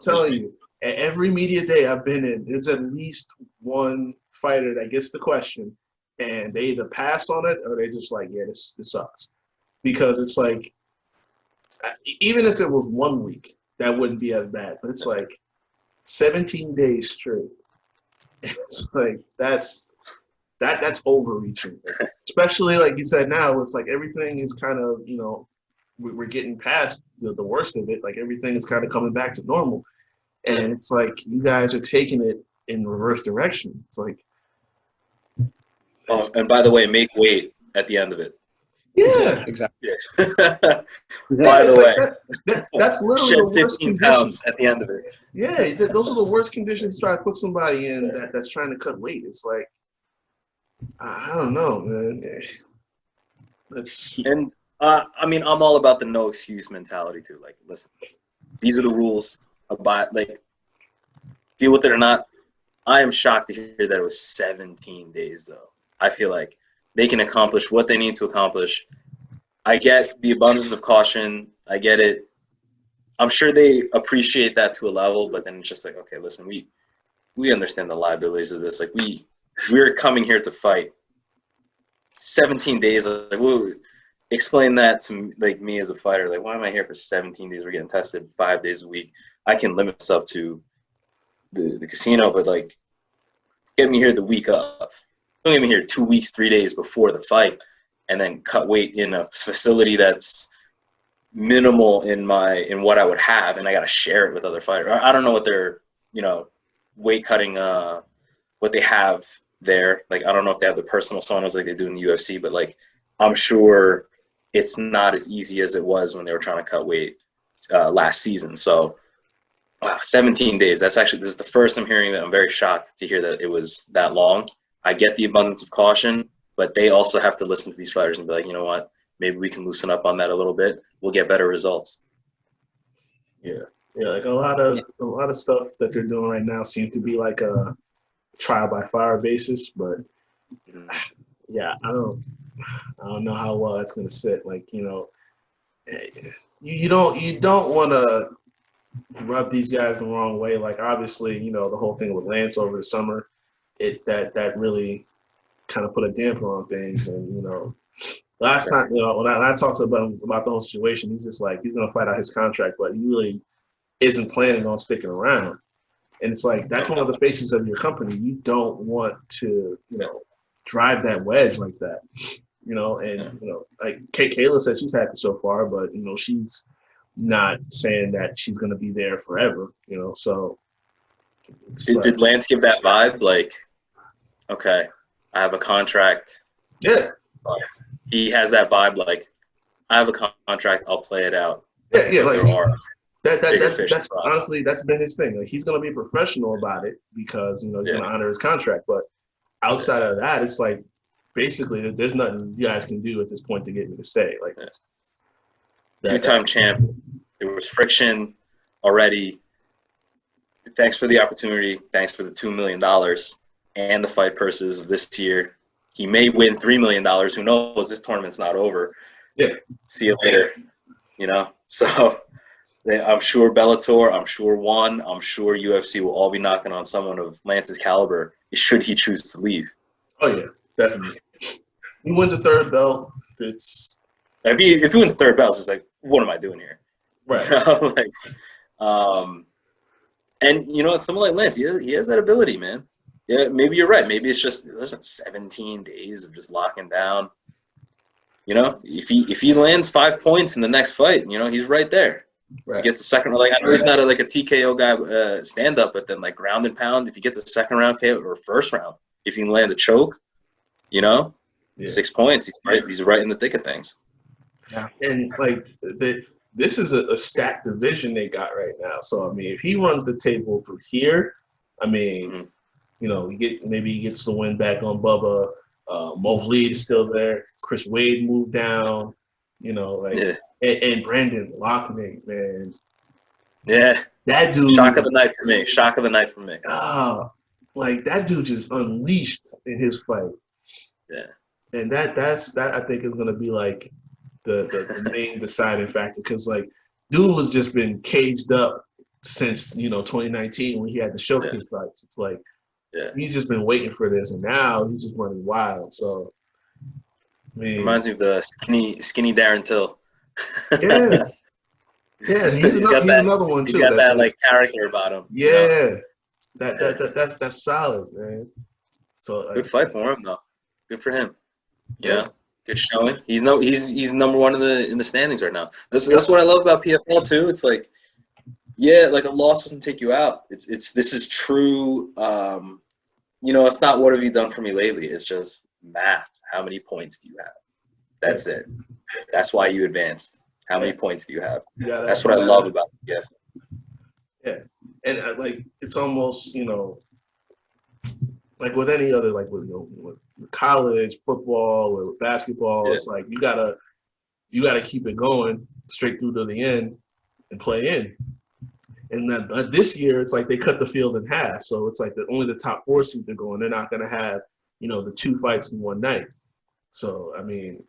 telling you, every media day I've been in, there's at least one fighter that gets the question, and they either pass on it or they just like, yeah, this sucks. Because it's like, even if it was 1 week, that wouldn't be as bad. But it's like 17 days straight. It's like that's overreaching. Especially like you said now, it's like everything is kind of, we're getting past the worst of it. Like everything is kind of coming back to normal. And it's like you guys are taking it in the reverse direction. It's like. Oh, and by the way, make weight at the end of it. Yeah, exactly. By the way, that's literally shed the worst 15 pounds at the end of it. Yeah, those are the worst conditions to try to put somebody in that's trying to cut weight. It's like, I don't know, man. I'm all about the no excuse mentality too. Like, listen, these are the rules. Deal with it or not. I am shocked to hear that it was 17 days though. I feel like they can accomplish what they need to accomplish. I get the abundance of caution. I get it. I'm sure they appreciate that to a level, but then it's just like, okay, listen, we understand the liabilities of this. Like we're coming here to fight. 17 days. Like, whoa, explain that to like me as a fighter. Like, why am I here for 17 days? We're getting tested 5 days a week. I can limit myself to the casino, but like, get me here the week of. Don't get me here 2 weeks, 3 days before the fight, and then cut weight in a facility that's minimal in what I would have, and I got to share it with other fighters. I don't know what their weight cutting what they have there. Like, I don't know if they have the personal saunas like they do in the UFC, but like I'm sure it's not as easy as it was when they were trying to cut weight last season. So 17 days. This is the first I'm hearing that. I'm very shocked to hear that it was that long. I get the abundance of caution, but they also have to listen to these fighters and be like, you know what, maybe we can loosen up on that a little bit. We'll get better results. Yeah, like a lot of stuff that they're doing right now seems to be like a trial by fire basis, but yeah, I don't know how well that's gonna sit. Like, you don't want to rub these guys the wrong way. Like, obviously, the whole thing with Lance over the summer, that really kind of put a damper on things. And last time, when I talked to him about the whole situation, he's just like, he's gonna fight out his contract, but he really isn't planning on sticking around. And it's like, that's one of the faces of your company. You don't want to drive that wedge like that. Like Kayla said, she's happy so far, but she's not saying that she's going to be there forever, so. Did Lance give that vibe? Like, okay, I have a contract. Yeah. He has that vibe, like, I have a contract, I'll play it out. Yeah, like, that's honestly, that's been his thing. Like, he's going to be professional about it because, he's going to honor his contract. But outside of that, it's like, basically, there's nothing you guys can do at this point to get me to stay. Like, that's two-time champ. There was friction already. Thanks for the opportunity. Thanks for the $2 million and the fight purses of this year. He may win $3 million. Who knows? This tournament's not over. Yeah. See you later. So I'm sure Bellator, I'm sure One, I'm sure UFC will all be knocking on someone of Lance's caliber should he choose to leave. Oh yeah, definitely. He wins a third belt. It's if he wins third belt, it's like, what am I doing here? right. Like, and you know, someone like Lance, he has that ability, man. Yeah, maybe you're right. Maybe it's just 17 days of just locking down. You know, if he lands 5 points in the next fight, you know, he's right there. Right. He gets a second. Like, I know he's not a TKO guy, stand up, but then like ground and pound. If he gets a second round KO or first round, if he can land a choke, you know, 6 points, he's right in the thick of things. Yeah, and like this is a stacked division they got right now. So I mean, if he runs the table from here, I mean, you know, maybe he gets the win back on Bubba. Mosley is still there. Chris Wade moved down. You know, like and Brandon Loughnane, man. Yeah, that dude. Shock of the night for me. Shock of the night for me. Like that dude just unleashed in his fight. Yeah, and that's I think is gonna be like the main deciding factor, because like dude has just been caged up since 2019 when he had the showcase fights. It's like he's just been waiting for this, and now he's just running wild. So I mean, reminds me of the skinny Darren Till. Yeah, he's another one too. He's got that like character about him. Yeah, that's solid, man. So good fight for him though. Good for him. Yeah. Good showing. He's number one in the standings right now. That's what I love about PFL too. It's like, like a loss doesn't take you out. This is true. It's not what have you done for me lately. It's just math. How many points do you have? That's it. That's why you advanced. How many points do you have? That's what I love about PFL. Yeah, and like it's almost like with any other, like with college football or basketball, it's like you gotta keep it going straight through to the end and play in. And then this year, it's like they cut the field in half, so it's like only the top 4 seeds are going. They're not gonna have the 2 fights in one night. So I mean,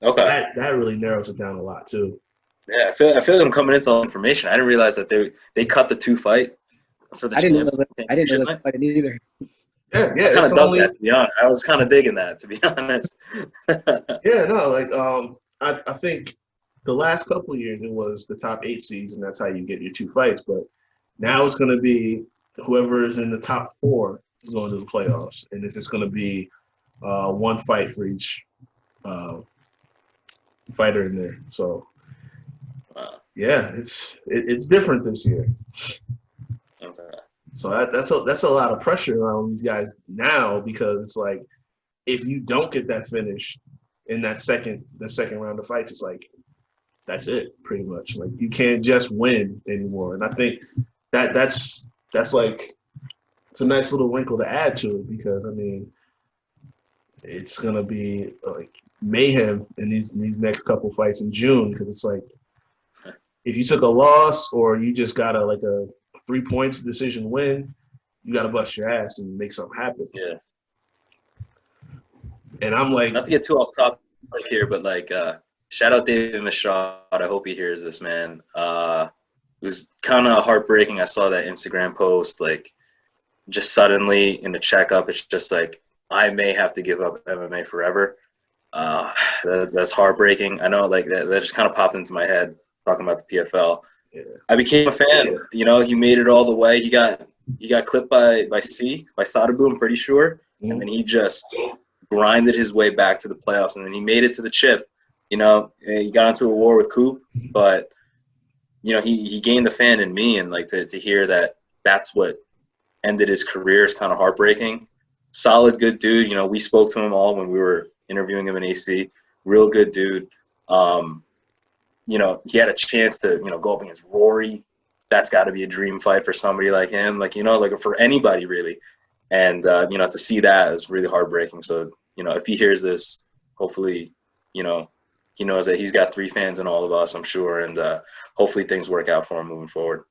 that really narrows it down a lot too. Yeah, I feel like I'm coming into all information. I didn't realize that they cut the 2 fight for the. I didn't know that fight either. Yeah, I kind of dug that, to be honest. I was kind of digging that, to be honest. I think the last couple of years it was the top 8 seeds, and that's how you get your 2 fights. But now it's going to be whoever is in the top 4 is going to the playoffs, and it's just going to be 1 fight for each fighter in there. So, it's different this year. Okay. So that's a lot of pressure on these guys now, because it's like if you don't get that finish in the second round of fights, it's like that's it pretty much. Like you can't just win anymore. And I think that's like it's a nice little wrinkle to add to it, because I mean it's gonna be like mayhem in these next couple fights in June, because it's like if you took a loss or you just got a 3 points decision win, you got to bust your ass and make something happen. Yeah. And I'm like, not to get too off topic here, but like, shout out David Michaud. I hope he hears this, man. It was kind of heartbreaking. I saw that Instagram post, like, just suddenly in the checkup, it's just like, I may have to give up MMA forever. That's heartbreaking. I know, like, that just kind of popped into my head talking about the PFL. Yeah. I became a fan. He made it all the way. He got clipped by Sadabu, I'm pretty sure, and then he just grinded his way back to the playoffs, and then he made it to the chip. He got into a war with Coop, but he gained the fan in me, and like to hear that's what ended his career is kind of heartbreaking. Solid, good dude. We spoke to him all when we were interviewing him in AC. Real good dude. He had a chance to, go up against Rory. That's got to be a dream fight for somebody like him, like for anybody really. And, to see that is really heartbreaking. So, if he hears this, hopefully, he knows that he's got 3 fans in all of us, I'm sure. And hopefully things work out for him moving forward.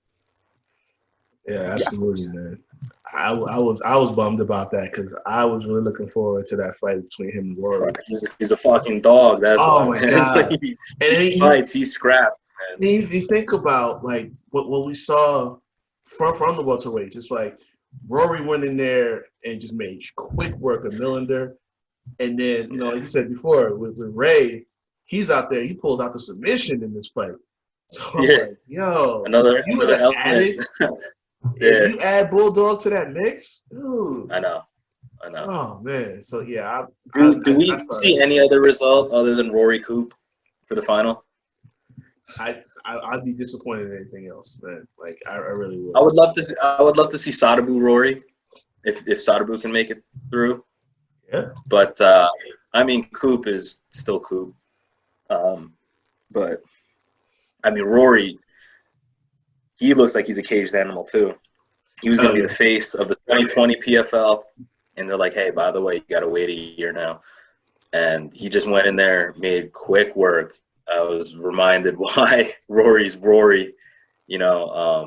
Yeah, absolutely, man. I was bummed about that, because I was really looking forward to that fight between him and Rory. He's a fucking dog. That's why, my God. he fights. He scraps. You think about like what we saw from the welterweights. It's like Rory went in there and just made quick work of Millender, and then like you said before with Ray, he's out there. He pulls out the submission in this fight. So I'm like, yo, another added. If you add Bulldog to that mix, dude. I know. Oh man, so yeah. Do we see any other result other than Rory Coop for the final? I'd be disappointed in anything else, man. Like I really would. I would love to see Sotobu Rory, if Sotobu can make it through. Yeah. But I mean, Coop is still Coop. But I mean, Rory, he looks like he's a caged animal too. He was going to be the face of the 2020 PFL, and they're like, hey, by the way, you got to wait a year now. And he just went in there, made quick work. I was reminded why Rory's Rory. I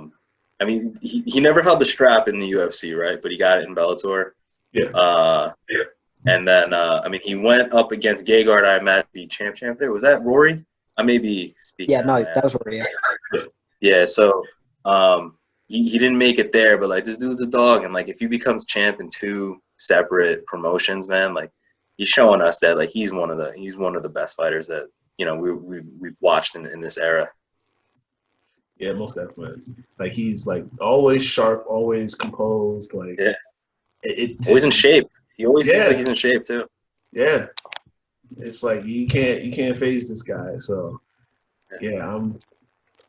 mean, he never held the strap in the UFC, right? But he got it in Bellator. Yeah. And then, I mean, he went up against Gegard, I imagine, be champ there. Was that Rory? I may be speaking. Yeah, no, that was Rory. Yeah, so he didn't make it there, but like this dude's a dog, and like if he becomes champ in 2 separate promotions, man, like he's showing us that like he's one of the best fighters that we've watched in this era. Yeah, most definitely. Like he's like always sharp, always composed. Like always in shape. He always seems like he's in shape too. Yeah, it's like you can't phase this guy. So yeah,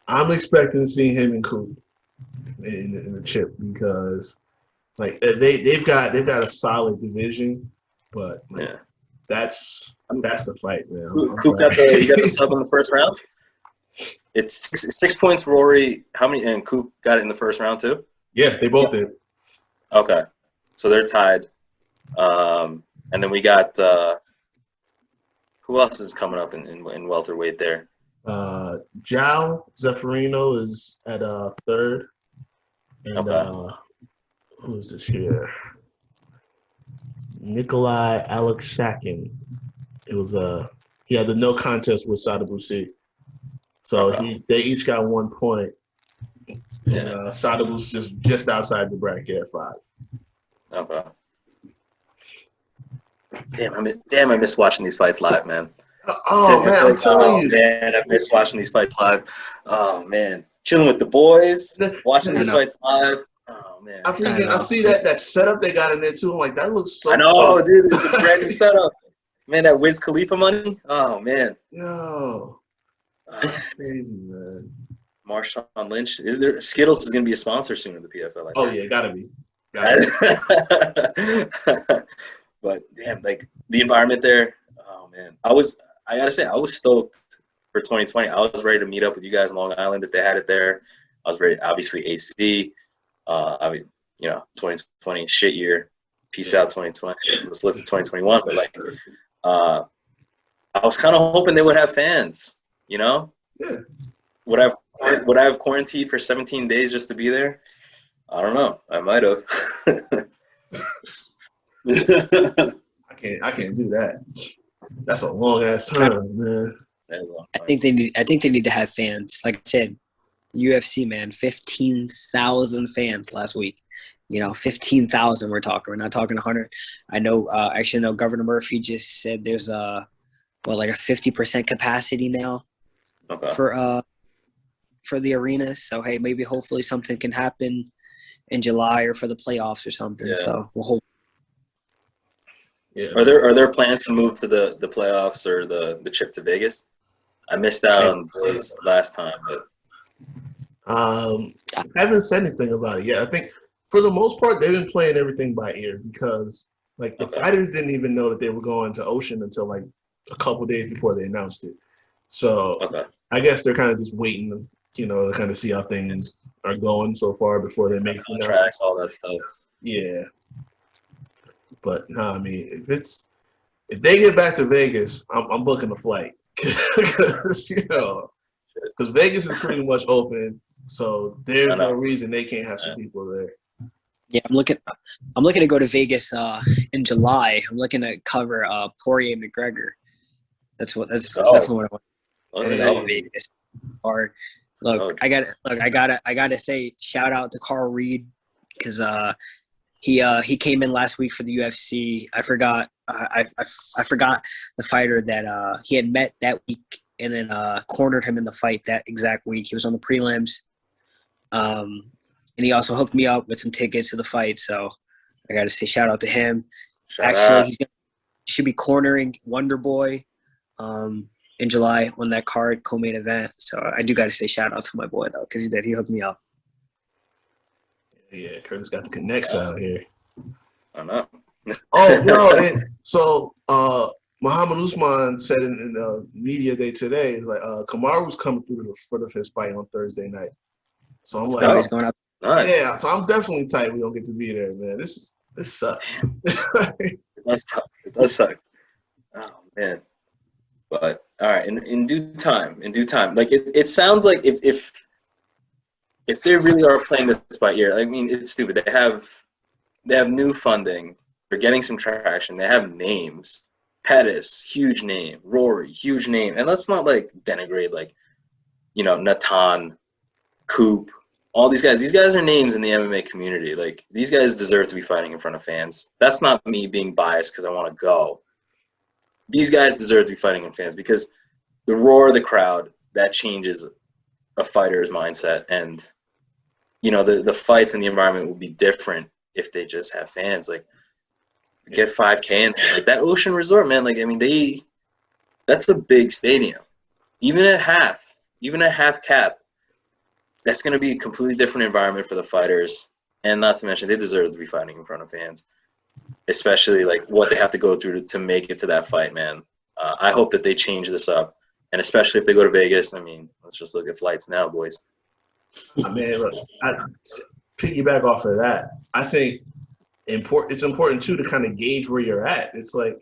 I'm expecting to see him and Coop in the chip because like they've got a solid division, but like, that's the fight, man. Coop got the sub in the first round. It's 6 points, Rory. How many? And Coop got it in the first round too. Yeah, they both did. Okay, so they're tied. And then we got who else is coming up in welterweight there? Jao Zeffirino is at third. And who's this here? Nikolai Alexakin. It was he had the no contest with Sadabusi. So they each got 1 point. And Sadabu's just outside the bracket at 5. Okay. Damn, I miss watching these fights live, man. Oh man, I'm telling you. Man, I miss watching these fights live. Oh man, chilling with the boys, watching these fights live. Oh man, I see that setup they got in there too. I'm like, that looks so. I know, cool. Dude. It's a brand new setup. Man, that Wiz Khalifa money. Oh man. Yo. That's crazy, man. Marshawn Lynch. Skittles is gonna be a sponsor soon of the PFL? Oh yeah, gotta be. But damn, like the environment there. Oh man, I gotta say, I was stoked for 2020. I was ready to meet up with you guys in Long Island if they had it there. I was ready, obviously AC. I mean, 2020 shit year. Peace out 2020. Let's look to 2021. But like, I was kind of hoping they would have fans. Yeah. Would I have quarantined for 17 days just to be there? I don't know. I might have. I can't do that. That's a long ass time, man. I think they need to have fans. Like I said, UFC, man, 15,000 fans last week. 15,000 we're talking. We're not talking 100. I know. Actually, no. Governor Murphy just said there's like a 50% capacity now for the arena. So hey, maybe hopefully something can happen in July or for the playoffs or something. Yeah. So we'll hope. Yeah. Are there plans to move to the playoffs or the trip to Vegas? I missed out on Vegas last time, but I haven't said anything about it yet. I think for the most part they've been playing everything by ear because like the fighters didn't even know that they were going to Ocean until like a couple days before they announced it. So I guess they're kind of just waiting, to kind of see how things are going so far before they make contracts, all that stuff. Yeah. But no, I mean, if they get back to Vegas, I'm booking a flight because Vegas is pretty much open, so there's no reason they can't have some people there. Yeah, I'm looking to go to Vegas in July. I'm looking to cover Poirier McGregor. That's definitely what I want. Vegas. Hard. Look, I gotta say shout out to Carl Reed because he came in last week for the UFC. I forgot the fighter that he had met that week and then cornered him in the fight that exact week. He was on the prelims, and he also hooked me up with some tickets to the fight. So I gotta say shout out to him. Actually, should be cornering Wonder Boy in July on that card co-main event. So I do got to say shout out to my boy though, because he hooked me up. Yeah, Curtis got the connects out here. I know. Oh no! So Muhammad Usman said in the media day today, like Kamaru's coming through for his fight on Thursday night. So I'm like, he's going up. Nice. Yeah. So I'm definitely tight. We don't get to be there, man. This sucks. It does suck. Oh man. But all right, in due time. Like it sounds like if they really are playing this by ear, I mean it's stupid. They have new funding. They're getting some traction. They have names. Pettis, huge name. Rory, huge name. And let's not like denigrate like, Natan, Coop, all these guys. These guys are names in the MMA community. Like these guys deserve to be fighting in front of fans. That's not me being biased because I want to go. These guys deserve to be fighting in fans because the roar of the crowd, that changes a fighter's mindset. And, the fights and the environment will be different if they just have fans. Like, get 5K in there. Like, that Ocean Resort, man, like, I mean, that's a big stadium. Even at half cap, that's going to be a completely different environment for the fighters. And not to mention, they deserve to be fighting in front of fans. Especially like what they have to go through to make it to that fight, man. I hope that they change this up, and especially if they go to Vegas. I mean, let's just look at flights now, boys. Man, look, piggyback off of that. I think it's important too to kind of gauge where you're at. It's like,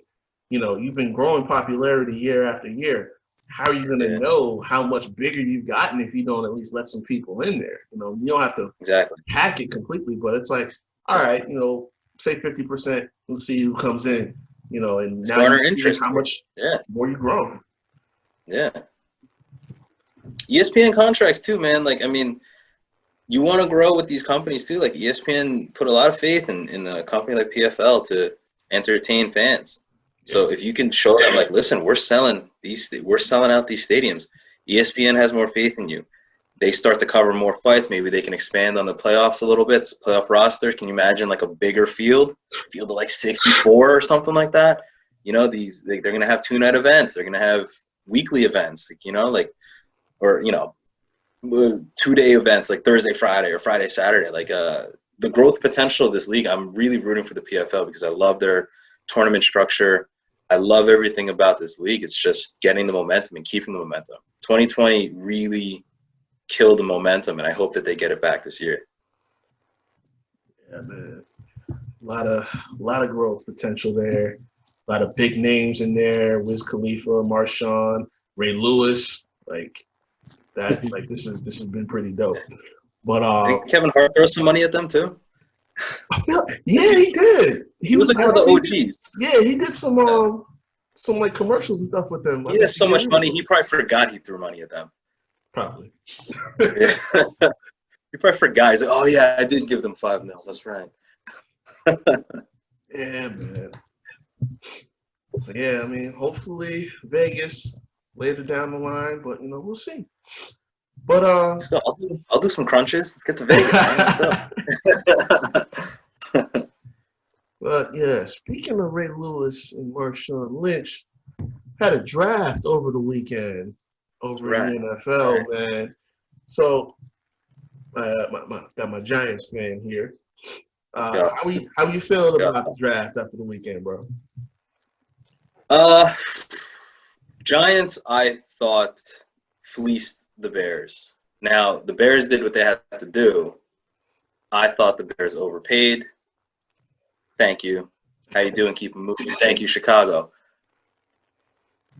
you've been growing popularity year after year. How are you going to know how much bigger you've gotten if you don't at least let some people in there? You don't have to hack it completely, but it's like, all right, say 50%. Let's see who comes in, and now you see how much more you grow. Yeah. ESPN contracts too, man. Like, I mean, you want to grow with these companies too. Like ESPN put a lot of faith in a company like PFL to entertain fans. So if you can show them, like, listen, we're selling out these stadiums. ESPN has more faith in you. They start to cover more fights. Maybe they can expand on the playoffs a little bit. It's a playoff roster. Can you imagine like a bigger field of like 64 or something like that? They're going to have 2-night events. They're going to have weekly events, or 2-day events like Thursday, Friday, or Friday, Saturday. Like the growth potential of this league, I'm really rooting for the PFL because I love their tournament structure. I love everything about this league. It's just getting the momentum and keeping the momentum. 2020 really kill the momentum, and I hope that they get it back this year. Yeah, man. A lot of growth potential there. A lot of big names in there. Wiz Khalifa, Marshawn, Ray Lewis, like that. Like this has been pretty dope. But Kevin Hart throw some money at them too. Yeah, he did. He was like one of the OGs. Yeah, he did some like commercials and stuff with them. He has so much money. He probably forgot he threw money at them. Probably. He probably forgot. He's like, oh yeah, I did give them $5 million. That's right. Yeah, man. So yeah, I mean, hopefully Vegas later down the line, but we'll see. But let's go. I'll do some crunches. Let's get to Vegas. But yeah, speaking of Ray Lewis and Marshawn Lynch, had a draft over the weekend over in the NFL, man. So got my Giants fan here. How you feeling about the draft after the weekend, bro? Giants, I thought, fleeced the Bears. Now, the Bears did what they had to do. I thought the Bears overpaid. Thank you. How you doing? Keep it moving. Thank you, Chicago.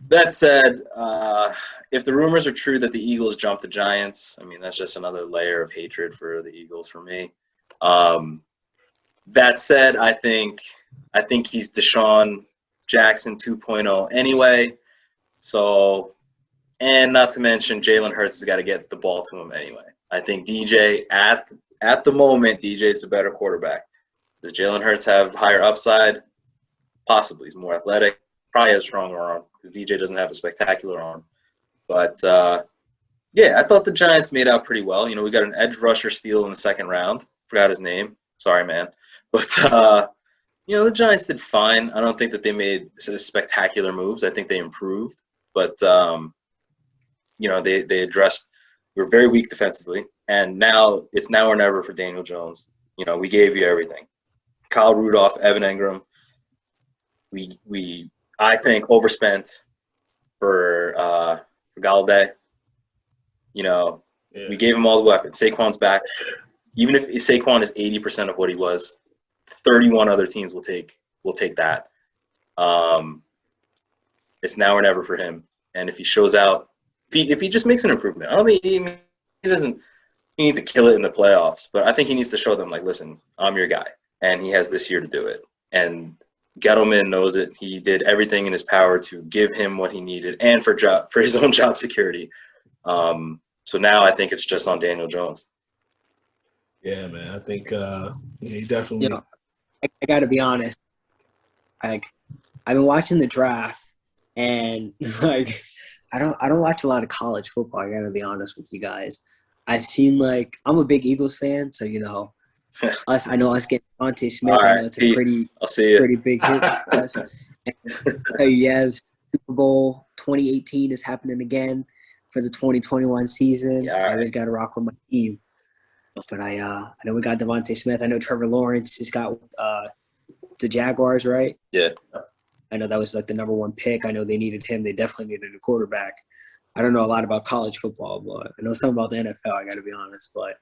That said, if the rumors are true that the Eagles jumped the Giants, I mean, that's just another layer of hatred for the Eagles for me. That said, I think he's Deshaun Jackson 2.0 anyway. So And not to mention, Jalen Hurts has got to get the ball to him anyway. I think DJ, at the moment, DJ is the better quarterback. Does Jalen Hurts have higher upside? Possibly. He's more athletic. Probably has a stronger arm because DJ doesn't have a spectacular arm. But, yeah, I thought the Giants made out pretty well. We got an edge rusher steal in the second round. Forgot his name. Sorry, man. But, the Giants did fine. I don't think that they made spectacular moves. I think they improved. But, they addressed – we were very weak defensively. And now it's now or never for Daniel Jones. We gave you everything. Kyle Rudolph, Evan Engram. We I think, overspent for Galladay. We gave him all the weapons. Saquon's back. Even if Saquon is 80% of what he was, 31 other teams will take that. It's now or never for him. And if he shows out, if he just makes an improvement, I don't think he doesn't. He needs to kill it in the playoffs, but I think he needs to show them, like, listen, I'm your guy, and he has this year to do it. And Gettleman knows it. He did everything in his power to give him what he needed, and for his own job security. So now I think it's just on Daniel Jones. Yeah, man. I think he definitely. I got to be honest. I've been watching the draft, and I don't watch a lot of college football. I got to be honest with you guys. I've seen I'm a big Eagles fan, so us. I know us getting Devontae Smith. All right, I know it's a pretty big hit for us. Yves, Super Bowl 2018 is happening again for the 2021 season. Yeah, I always got to rock with my team. But I know we got Devontae Smith. I know Trevor Lawrence has got the Jaguars, right? Yeah. I know that was the number one pick. I know they needed him. They definitely needed a quarterback. I don't know a lot about college football, but I know something about the NFL, I got to be honest. But,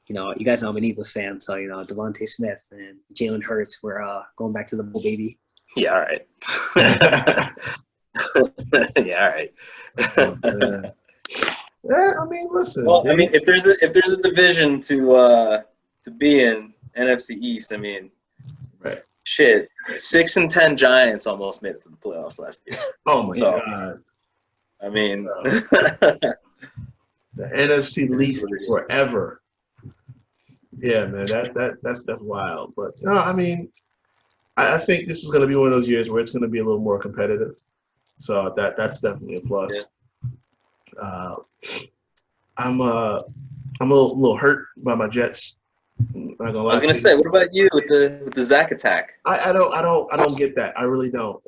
you guys know I'm an Eagles fan, so, Devontae Smith and Jalen Hurts, we're going back to the bowl, baby. Yeah, all right. Yeah, all right. Yeah, I mean, listen. Well, I mean, if there's a division to be in, NFC East, I mean, right. Shit, 6-10 Giants almost made it to the playoffs last year. Oh my God! I mean, the NFC least forever. Yeah, man, that's wild. But no, I mean, I think this is going to be one of those years where it's going to be a little more competitive. So that's definitely a plus. Yeah. I'm a little hurt by my Jets. I was gonna say, what about you with the Zach attack? I don't get that. I really don't.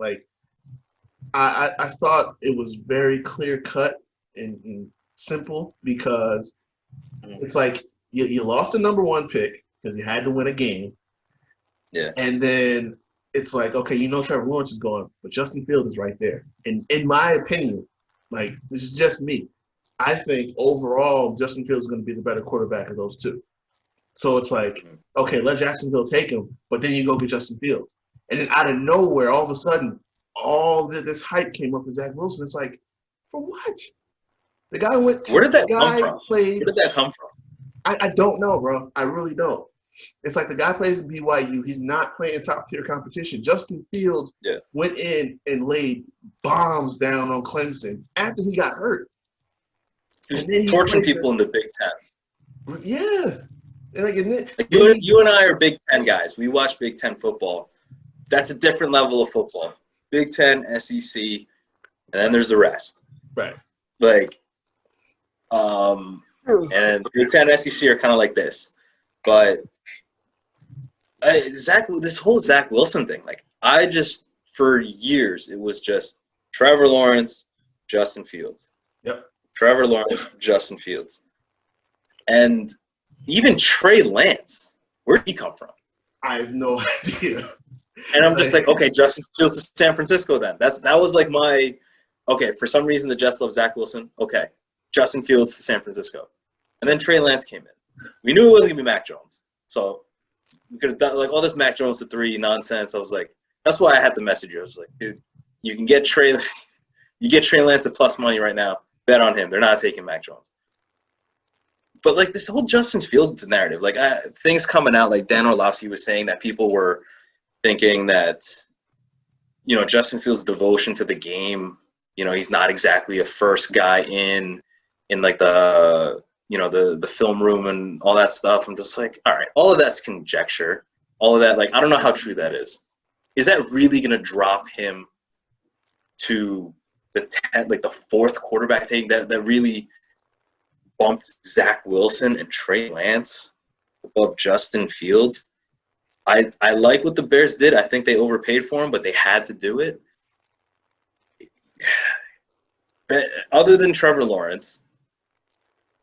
I thought it was very clear cut and simple because it's you lost the number one pick because you had to win a game. Yeah. And then it's okay, Trevor Lawrence is gone, but Justin Fields is right there. And in my opinion, this is just me, I think overall Justin Fields is going to be the better quarterback of those two. So it's okay, let Jacksonville take him, but then you go get Justin Fields. And then out of nowhere, all of a sudden, all this hype came up with Zach Wilson. It's for what? The guy went to – Where did that come from? Where did that come from? I don't know, bro. I really don't. It's the guy plays in BYU. He's not playing top-tier competition. Justin Fields went in and laid bombs down on Clemson after he got hurt. He's torching people in the Big Ten. Yeah. You and I are Big Ten guys. We watch Big Ten football. That's a different level of football. Big Ten, SEC, and then there's the rest. Right. And Big Ten, SEC are kind of like this. But this whole Zach Wilson thing, for years, it was just Trevor Lawrence, Justin Fields. Yep. Trevor Lawrence, Justin Fields. And even Trey Lance, where did he come from? I have no idea. And I'm just okay, Justin Fields to San Francisco then. That was my okay, for some reason the Jets love Zach Wilson. Okay. Justin Fields to San Francisco. And then Trey Lance came in. We knew it wasn't gonna be Mac Jones. So we could have done all this Mac Jones to 3 nonsense. I was that's why I had to message you. I was dude, you can get Trey Lance at plus money right now. Bet on him. They're not taking Mac Jones. But this whole Justin Fields narrative, things coming out, Dan Orlovsky was saying that people were thinking that, Justin Fields' devotion to the game he's not exactly a first guy in like the the film room and all that stuff. I'm just like, all right, all of that's conjecture. All of that, like, I don't know how true that is. Is that really going to drop him to the fourth quarterback take that really bumped Zach Wilson and Trey Lance above Justin Fields? I like what the Bears did. I think they overpaid for him, but they had to do it. But other than Trevor Lawrence,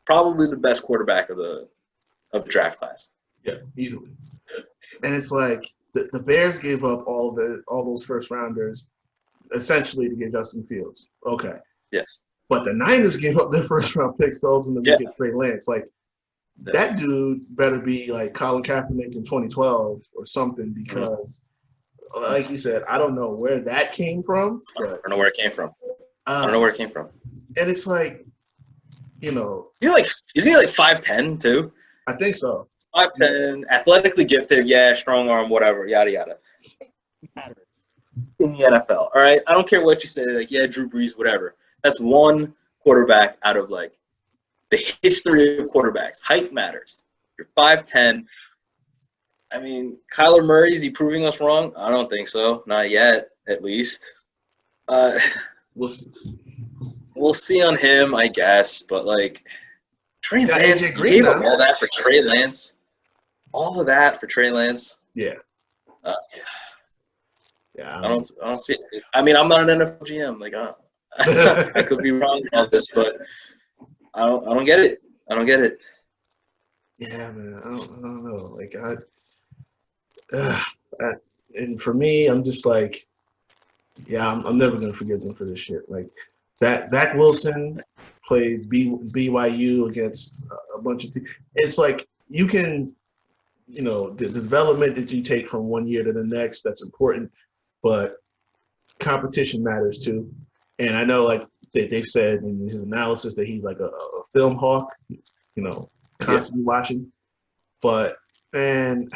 probably the best quarterback of the draft class. Yeah, easily. And it's like the Bears gave up all those first rounders essentially to get Justin Fields. Okay. Yes. But the Niners gave up their first round picks to ultimately get Trey Lance. Like, that dude better be like Colin Kaepernick in 2012 or something, because, like you said, I don't know where that came from. I don't know where it came from. And it's like, isn't he like 5'10" too? I think so. 5'10", athletically gifted, strong arm, whatever, yada yada. In the NFL, all right. I don't care what you say, like, Drew Brees, whatever. That's one quarterback out of like the history of quarterbacks. Height matters. You're 5'10". I mean, Kyler Murray, is he proving us wrong? I don't think so. Not yet, at least. We'll see. We'll see on him, I guess. But like, Trey Lance, you gave up all that for Trey Lance. All of that for Trey Lance. Yeah. I don't see it. I mean, I'm not an NFL GM. Like, I could be wrong about this, but I don't get it. I don't get it. Yeah, man. I don't know. Like, and for me, I'm just like, I'm never gonna forgive them for this shit. Like, Zach Wilson played BYU against a bunch of teams. It's like, you can, the development that you take from one year to the next, that's important, but competition matters too. And I know, like, they've said in his analysis that he's like a film hawk, constantly watching. But, man,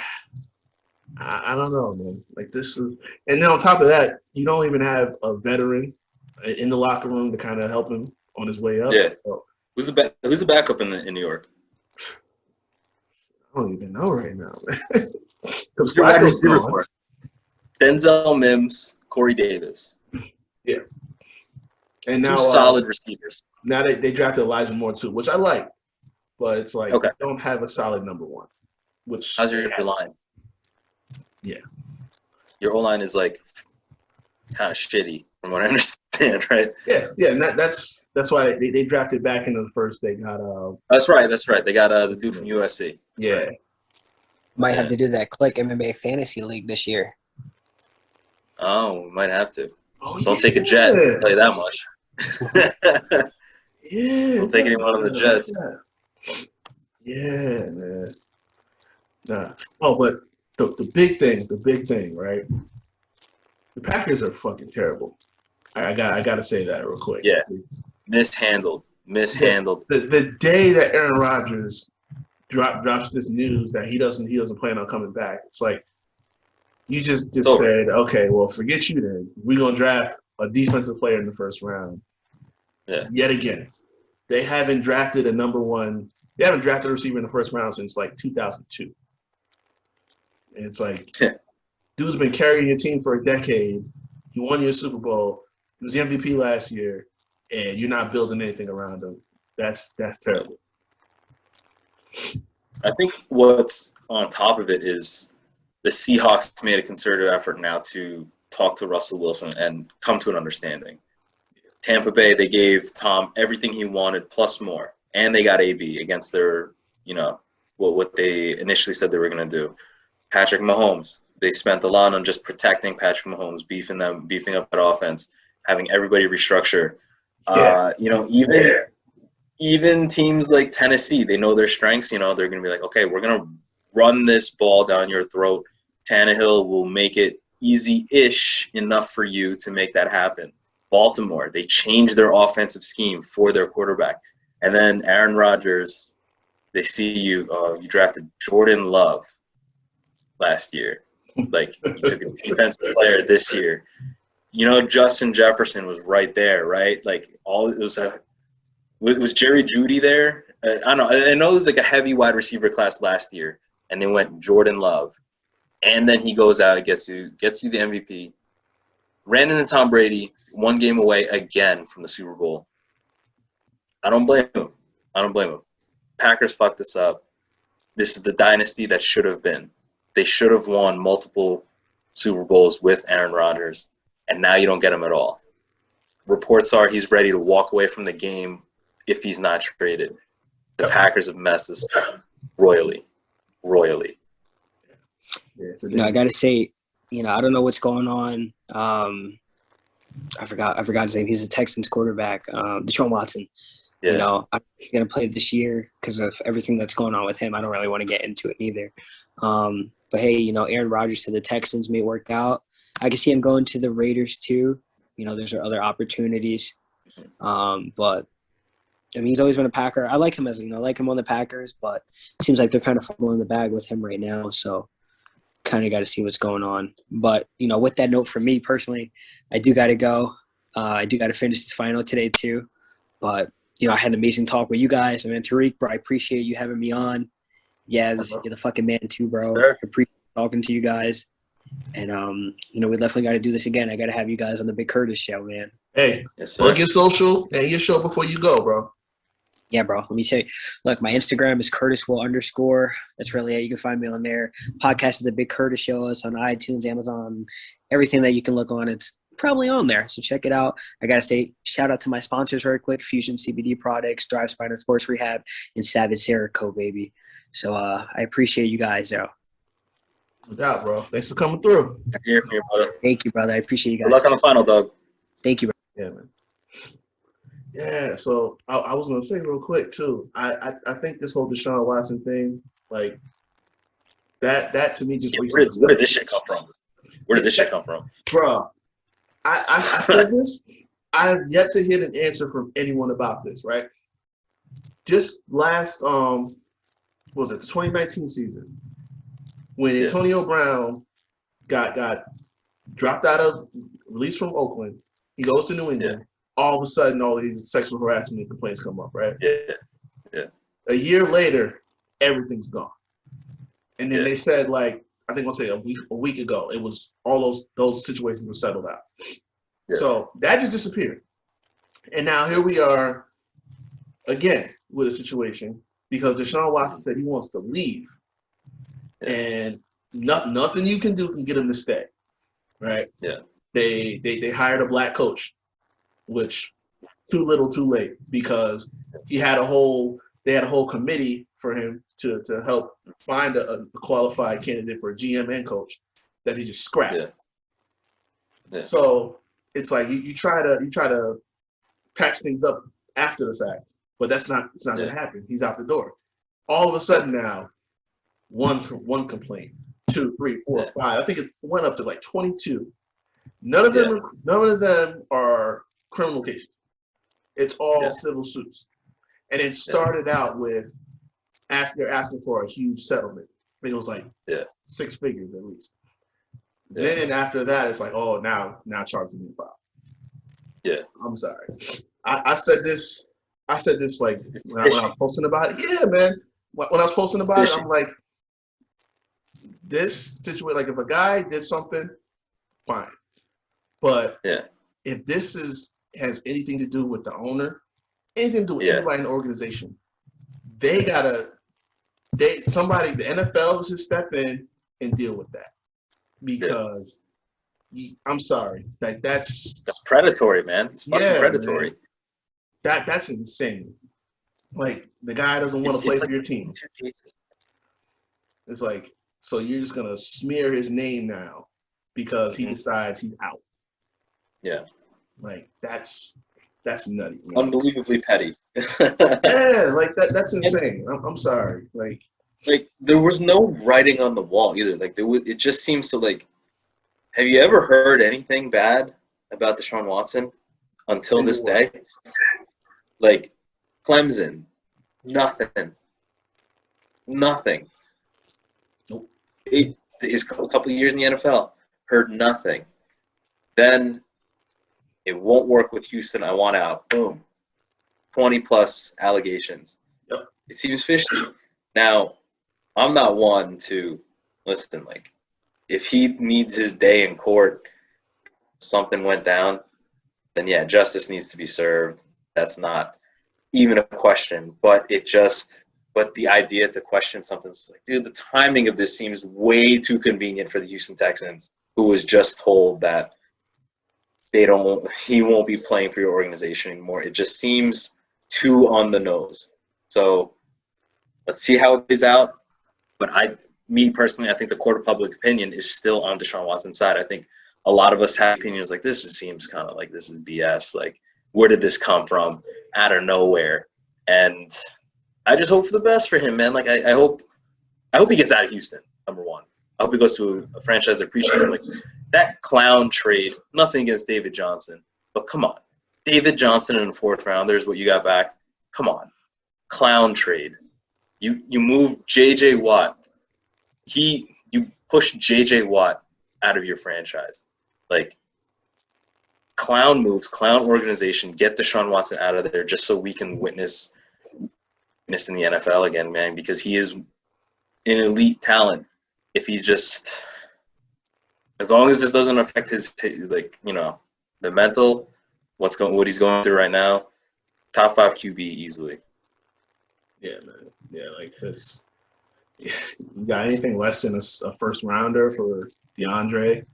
I don't know, man. Like, this is – and then on top of that, you don't even have a veteran in the locker room to kind of help him on his way up. Yeah. So, who's the backup in New York? I don't even know right now, man. Because Denzel Mims, Corey Davis. Yeah. And now two solid receivers. Now they drafted Elijah Moore too, which I like, but it's like, they don't have a solid number one. How's your line? Yeah. Your O-line is like kind of shitty, from what I understand, right? Yeah, and that's why they drafted back into the first. They got That's right. They got the dude from USC. That's right. Might have to do that Click MMA Fantasy League this year. Oh, we might have to. Oh, don't take a jet and play that much. Don't take anyone on the Jets. Yeah, man. Nah. Oh, but the big thing, right? The Packers are fucking terrible. I gotta say that real quick. Yeah. Mishandled. The day that Aaron Rodgers drops this news that he doesn't plan on coming back, it's like, you just said, okay, well, forget you then. We're gonna draft a defensive player in the first round. Yeah. Yet again, they haven't drafted a number one. They haven't drafted a receiver in the first round since like 2002. And it's like, dude's been carrying your team for a decade. He won your Super Bowl. He was the MVP last year, and you're not building anything around him. That's terrible. I think what's on top of it is the Seahawks made a concerted effort now to talk to Russell Wilson and come to an understanding. Tampa Bay, they gave Tom everything he wanted plus more, and they got AB against their, what they initially said they were going to do. Patrick Mahomes, they spent a lot on just protecting Patrick Mahomes, beefing up that offense, having everybody restructure. Even teams like Tennessee, they know their strengths. They're going to be like, okay, we're going to run this ball down your throat. Tannehill will make it easy-ish enough for you to make that happen. Baltimore, they changed their offensive scheme for their quarterback. And then Aaron Rodgers, they see you drafted Jordan Love last year. Like, you took a defensive player this year. Justin Jefferson was right there, right? Like was Jerry Jeudy there? I don't know. I know it was like a heavy wide receiver class last year, and they went Jordan Love, and then he goes out and gets you the MVP. Ran into Tom Brady, 1 game away again from the Super Bowl. I don't blame him. Packers fucked this up. This is the dynasty that should have been. They should have won multiple Super Bowls with Aaron Rodgers, and now you don't get him at all. Reports are he's ready to walk away from the game if he's not traded. The Packers have messed this up royally. Yeah, I got to say, I don't know what's going on. I forgot his name. He's the Texans quarterback, Deshaun Watson. Yeah. I'm going to play this year because of everything that's going on with him. I don't really want to get into it either. But hey, Aaron Rodgers to the Texans may work out. I can see him going to the Raiders too. There's other opportunities. But I mean, he's always been a Packer. I like him I like him on the Packers, but it seems like they're kind of fumbling the bag with him right now. So kind of got to see what's going on. But, with that note for me personally, I do got to go. I do got to finish this final today too. But, I had an amazing talk with you guys. I mean, Tariq, bro, I appreciate you having me on. Yves, you're the fucking man too, bro. Sure. I appreciate talking to you guys. And, we definitely got to do this again. I got to have you guys on the Bigg Curtis Show, man. Hey, yes, sir. plug your social and your show before you go, bro. Yeah, bro. Let me say, look, my Instagram is CurtisWill_. That's really it. You can find me on there. Podcast is the Bigg Curtis Show. It's on iTunes, Amazon, everything that you can look on. It's probably on there. So check it out. I got to say, shout out to my sponsors very quick. Fusion CBD Products, Thrive Spine and Sports Rehab, and Savage Cerakote, baby. So I appreciate you guys, though. No doubt, bro. Thanks for coming through. Here for you, brother. Thank you, brother. I appreciate you guys. Good luck on the final, dog. Thank you, bro. Yeah, man. Yeah, so I was gonna say real quick too. I think this whole Deshaun Watson thing, like that to me just where did this shit come from? Where did this shit come from? Bro, I said this. I have yet to hear an answer from anyone about this, right? Just last what was it, the 2019 season, when Antonio Brown got dropped out of released from Oakland, he goes to New England. All of a sudden, all these sexual harassment complaints come up, right? Yeah. A year later, everything's gone. And then they said, like, I think I'll say a week ago, it was all those situations were settled out. Yeah. So that just disappeared. And now here we are again with a situation because Deshaun Watson said he wants to leave. Yeah. And nothing you can do can get him to stay, right? Yeah. They hired a black coach, which too little, too late, because they had a whole committee for him to help find a qualified candidate for a GM and coach that he just scrapped. Yeah. So it's like you try to patch things up after the fact, but it's not gonna happen. He's out the door. All of a sudden now, one complaint, 2, 3, 4, 5. I think it went up to like 22. None of them are criminal cases. It's all civil suits. And it started out with they're asking for a huge settlement. I mean, it was like 6 figures at least. Yeah. Then after that, it's like, oh, now charges being filed. Yeah. I'm sorry. I said this like when I was posting about it. Yeah, man. When I was posting about it, I'm like, this situation, like if a guy did something, fine. But if this has anything to do with the owner, anything to do with anybody in the organization, the NFL should step in and deal with that. Because I'm sorry, like that's predatory, man. It's fucking predatory. Man. That's insane. Like the guy doesn't want to play for your team. It's like, so you're just gonna smear his name now because he decides he's out. Yeah. Like that's nutty. Man. Unbelievably petty. Yeah, like that's insane. I'm sorry. Like there was no writing on the wall either. Like it just seems to like. Have you ever heard anything bad about Deshaun Watson until this day? Like Clemson, nothing. Nope. His couple of years in the NFL, heard nothing. Then It won't work with Houston. I want out. Boom. 20-plus allegations. Yep. It seems fishy. Now, I'm not one to listen. Like, if he needs his day in court, something went down, then yeah, justice needs to be served. That's not even a question. But the idea to question something, it's like, dude, the timing of this seems way too convenient for the Houston Texans, who was just told that he won't be playing for your organization anymore. It just seems too on the nose. So let's see how it plays out. But me personally, I think the court of public opinion is still on Deshaun Watson's side. I think a lot of us have opinions like this. It seems kind of like this is BS. Like, where did this come from? Out of nowhere. And I just hope for the best for him, man. Like, I hope he gets out of Houston, number one. I hope he goes to a franchise that appreciates him. Like, that clown trade, nothing against David Johnson, but come on. David Johnson in the 4th rounder is what you got back. Come on. Clown trade. You moved J.J. Watt. You pushed J.J. Watt out of your franchise. Like, clown moves, clown organization, get Deshaun Watson out of there just so we can witness in the NFL again, man, because he is an elite talent. If he's just, as long as this doesn't affect his, like, you know, the mental, what he's going through right now, top 5 QB easily. Yeah, man. Yeah, like this. You got anything less than a first rounder for DeAndre,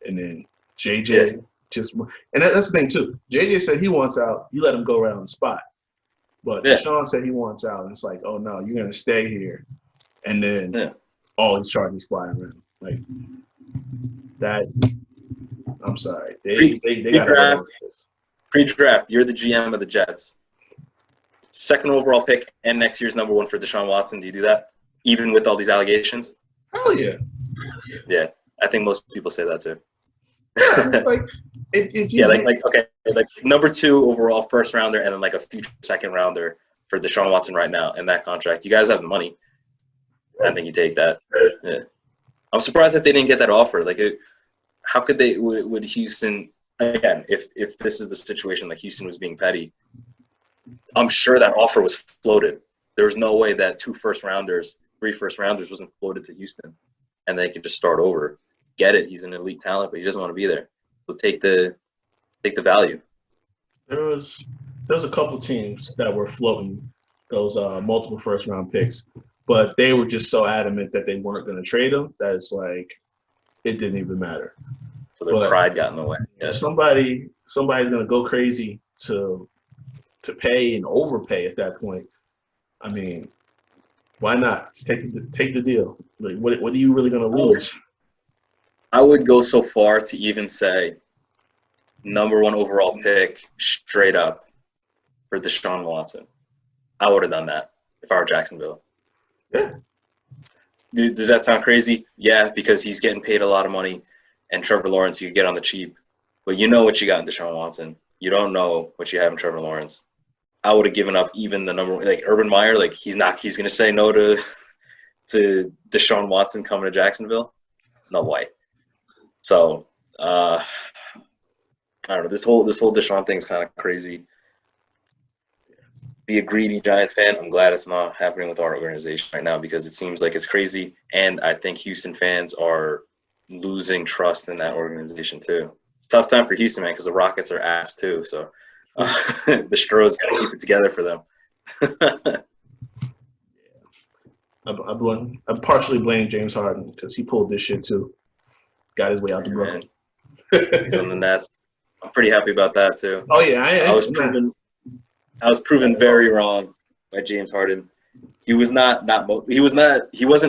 and then JJ and that's the thing too. JJ said he wants out. You let him go right on the spot, but Deshaun said he wants out, and it's like, oh no, you're gonna stay here, and then all these charges fly around like that. I'm sorry, they got pre-draft. You're the GM of the Jets. 2nd overall pick and next year's number 1 for Deshaun Watson. Do you do that, even with all these allegations? Hell yeah. Yeah, I think most people say that too. Yeah, like if you like number 2 overall 1st rounder and then like a future 2nd rounder for Deshaun Watson right now in that contract. You guys have the money. I think you take that. Yeah. I'm surprised that they didn't get that offer. Like, how could they? Would Houston again? If this is the situation, like Houston was being petty, I'm sure that offer was floated. There was no way that 2 first rounders, 3 first rounders wasn't floated to Houston, and they could just start over. Get it? He's an elite talent, but he doesn't want to be there. So take the value. There was a couple teams that were floating those multiple first round picks, but they were just so adamant that they weren't going to trade them that it's like it didn't even matter. So their pride got in the way. Yeah. Somebody's going to go crazy to pay and overpay at that point. I mean, why not? Just take the deal. Like, what are you really going to lose? I would go so far to even say number 1 overall pick straight up for Deshaun Watson. I would have done that if I were Jacksonville. Yeah. Dude, does that sound crazy? Yeah, because he's getting paid a lot of money, and Trevor Lawrence you get on the cheap. But you know what you got in Deshaun Watson. You don't know what you have in Trevor Lawrence. I would have given up even the number, like Urban Meyer, like he's going to say no to Deshaun Watson coming to Jacksonville. No way. So, I don't know. This whole Deshaun thing is kind of crazy. Be a greedy Giants fan. I'm glad it's not happening with our organization right now because it seems like it's crazy. And I think Houston fans are losing trust in that organization too. It's a tough time for Houston, man, because the Rockets are ass too. So the Stros got to keep it together for them. I partially blame James Harden because he pulled this shit too. Got his way out the Brooklyn. He's on the Nets. I'm pretty happy about that too. Oh yeah, I was proven very wrong by James Harden. He wasn't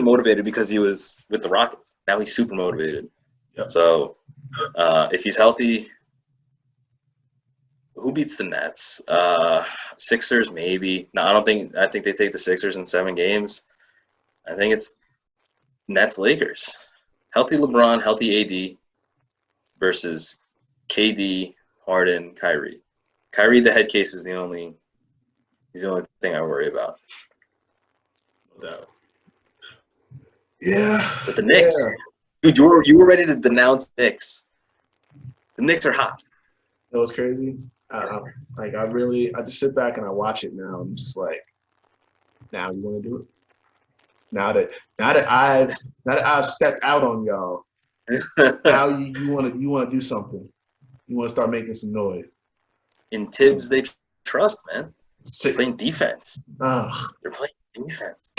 motivated because he was with the Rockets. Now he's super motivated. Yep. So if he's healthy, who beats the Nets? Sixers maybe. No, I think they take the Sixers in 7 games. I think it's Nets Lakers. Healthy LeBron, healthy AD versus KD, Harden, Kyrie. Kyrie, the head case is the only thing I worry about. No. Yeah. But the Knicks, dude, you were ready to denounce Knicks. The Knicks are hot. It was crazy. Like I just sit back and I watch it now. I'm just like, now you want to do it? Now that I've stepped out on y'all, now you want to do something. You want to start making some noise. In Tibbs, they trust, man. They're playing defense. Ugh. They're playing defense.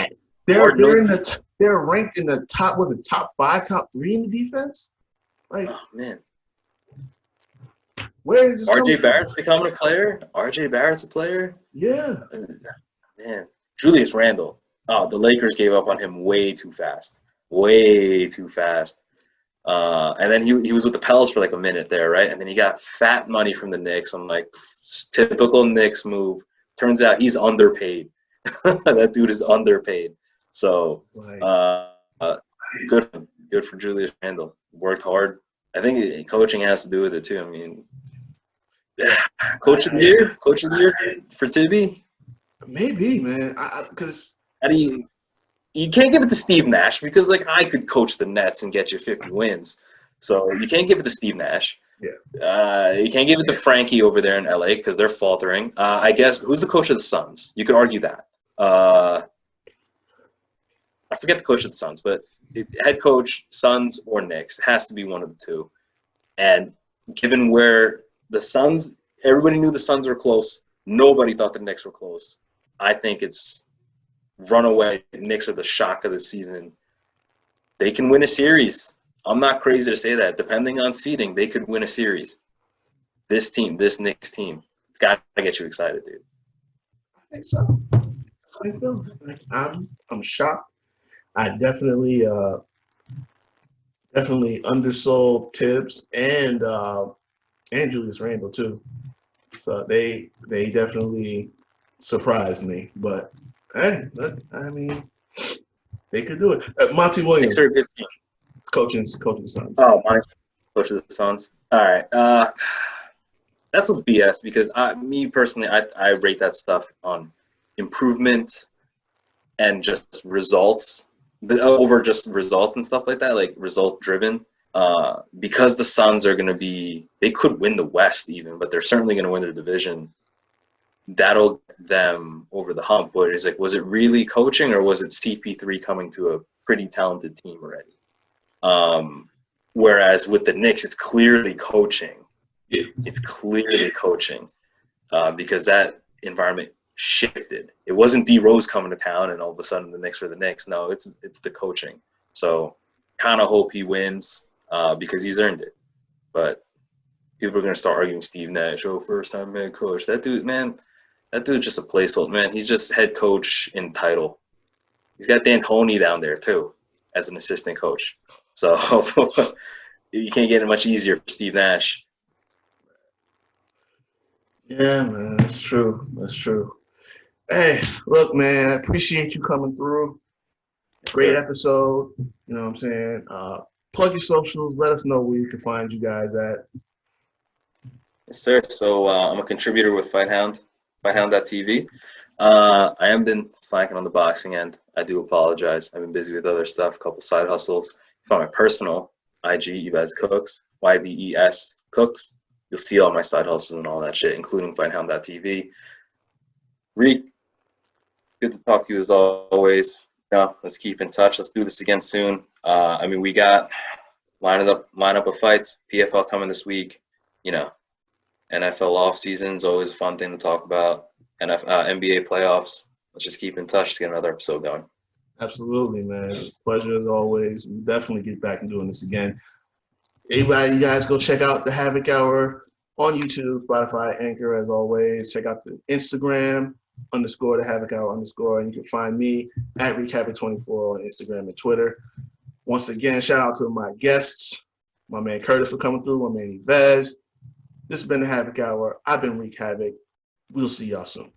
They're ranked in the top, what, the top 5, top 3 in the defense. Like, oh man, where is this? RJ Barrett's becoming a player. RJ Barrett's a player. Yeah. Man, Julius Randle. Oh, the Lakers gave up on him way too fast. Way too fast. And then he was with the Pels for like a minute there, right? And then he got fat money from the Knicks. I'm like, typical Knicks move. Turns out he's underpaid. That dude is underpaid. So good for Julius Randle. Worked hard. I think coaching has to do with it too. I mean, coach of the year for Tibby. Maybe, man. Because you can't give it to Steve Nash because like I could coach the Nets and get you 50 wins. So you can't give it to Steve Nash. Yeah. You can't give it to Frankie over there in LA because they're faltering. I guess who's the coach of the Suns? You could argue that. I forget the coach of the Suns, but head coach, Suns or Knicks, it has to be one of the two. And given where the Suns, everybody knew the Suns were close. Nobody thought the Knicks were close. I think it's runaway. Knicks are the shock of the season. They can win a series. I'm not crazy to say that. Depending on seeding, they could win a series. This Knicks team, got to get you excited, dude. I think so. I'm shocked. I definitely undersold Tibbs and Julius Randle too. So they definitely surprised me. But hey, look, I mean, they could do it. Monty Williams, Knicks are a good team. coaching Suns. Oh, my coach of the Suns. All right, that's what's BS because me personally, I rate that stuff on improvement and just results, over just results and stuff like that, like result driven. Because the Suns are going to be, they could win the West even, but they're certainly going to win their division. That'll get them over the hump. But it's like, was it really coaching or was it CP3 coming to a pretty talented team already? Whereas with the Knicks, it's clearly coaching. It's clearly coaching because that environment shifted. It wasn't D Rose coming to town and all of a sudden the Knicks are the Knicks. No, it's the coaching. So kind of hope he wins because he's earned it. But people are going to start arguing Steve Nash, first time head coach. That dude's just a placeholder, man. He's just head coach in title. He's got D'Antoni down there too as an assistant coach. So you can't get it much easier for Steve Nash. Yeah, man, that's true. That's true. Hey, look, man, I appreciate you coming through. Great episode. You know what I'm saying? Plug your socials. Let us know where you can find you guys at. Yes, sir. So I'm a contributor with Fight Hound, FightHound.tv. I have been slacking on the boxing end. I do apologize. I've been busy with other stuff, a couple side hustles. Find my personal IG, Yves Cooks, YVES Cooks. You'll see all my side hustles and all that shit, including FightHound.tv. Reek, good to talk to you as always. Let's keep in touch. Let's do this again soon. I mean, we got lineup of fights. PFL coming this week. You know, NFL off season is always a fun thing to talk about. NBA playoffs. Let's just keep in touch. Let's get another episode going. Absolutely, man. Pleasure as always. We'll definitely get back and doing this again. Everybody, you guys go check out the Havoc Hour on YouTube, Spotify, Anchor, as always. Check out the Instagram, _ the Havoc Hour _ and you can find me at ReekHavoc24 on Instagram and Twitter. Once again, shout out to my guests, my man Curtis for coming through, my man Yves. This has been the Havoc Hour. I've been Wreak Havoc. We'll see y'all soon.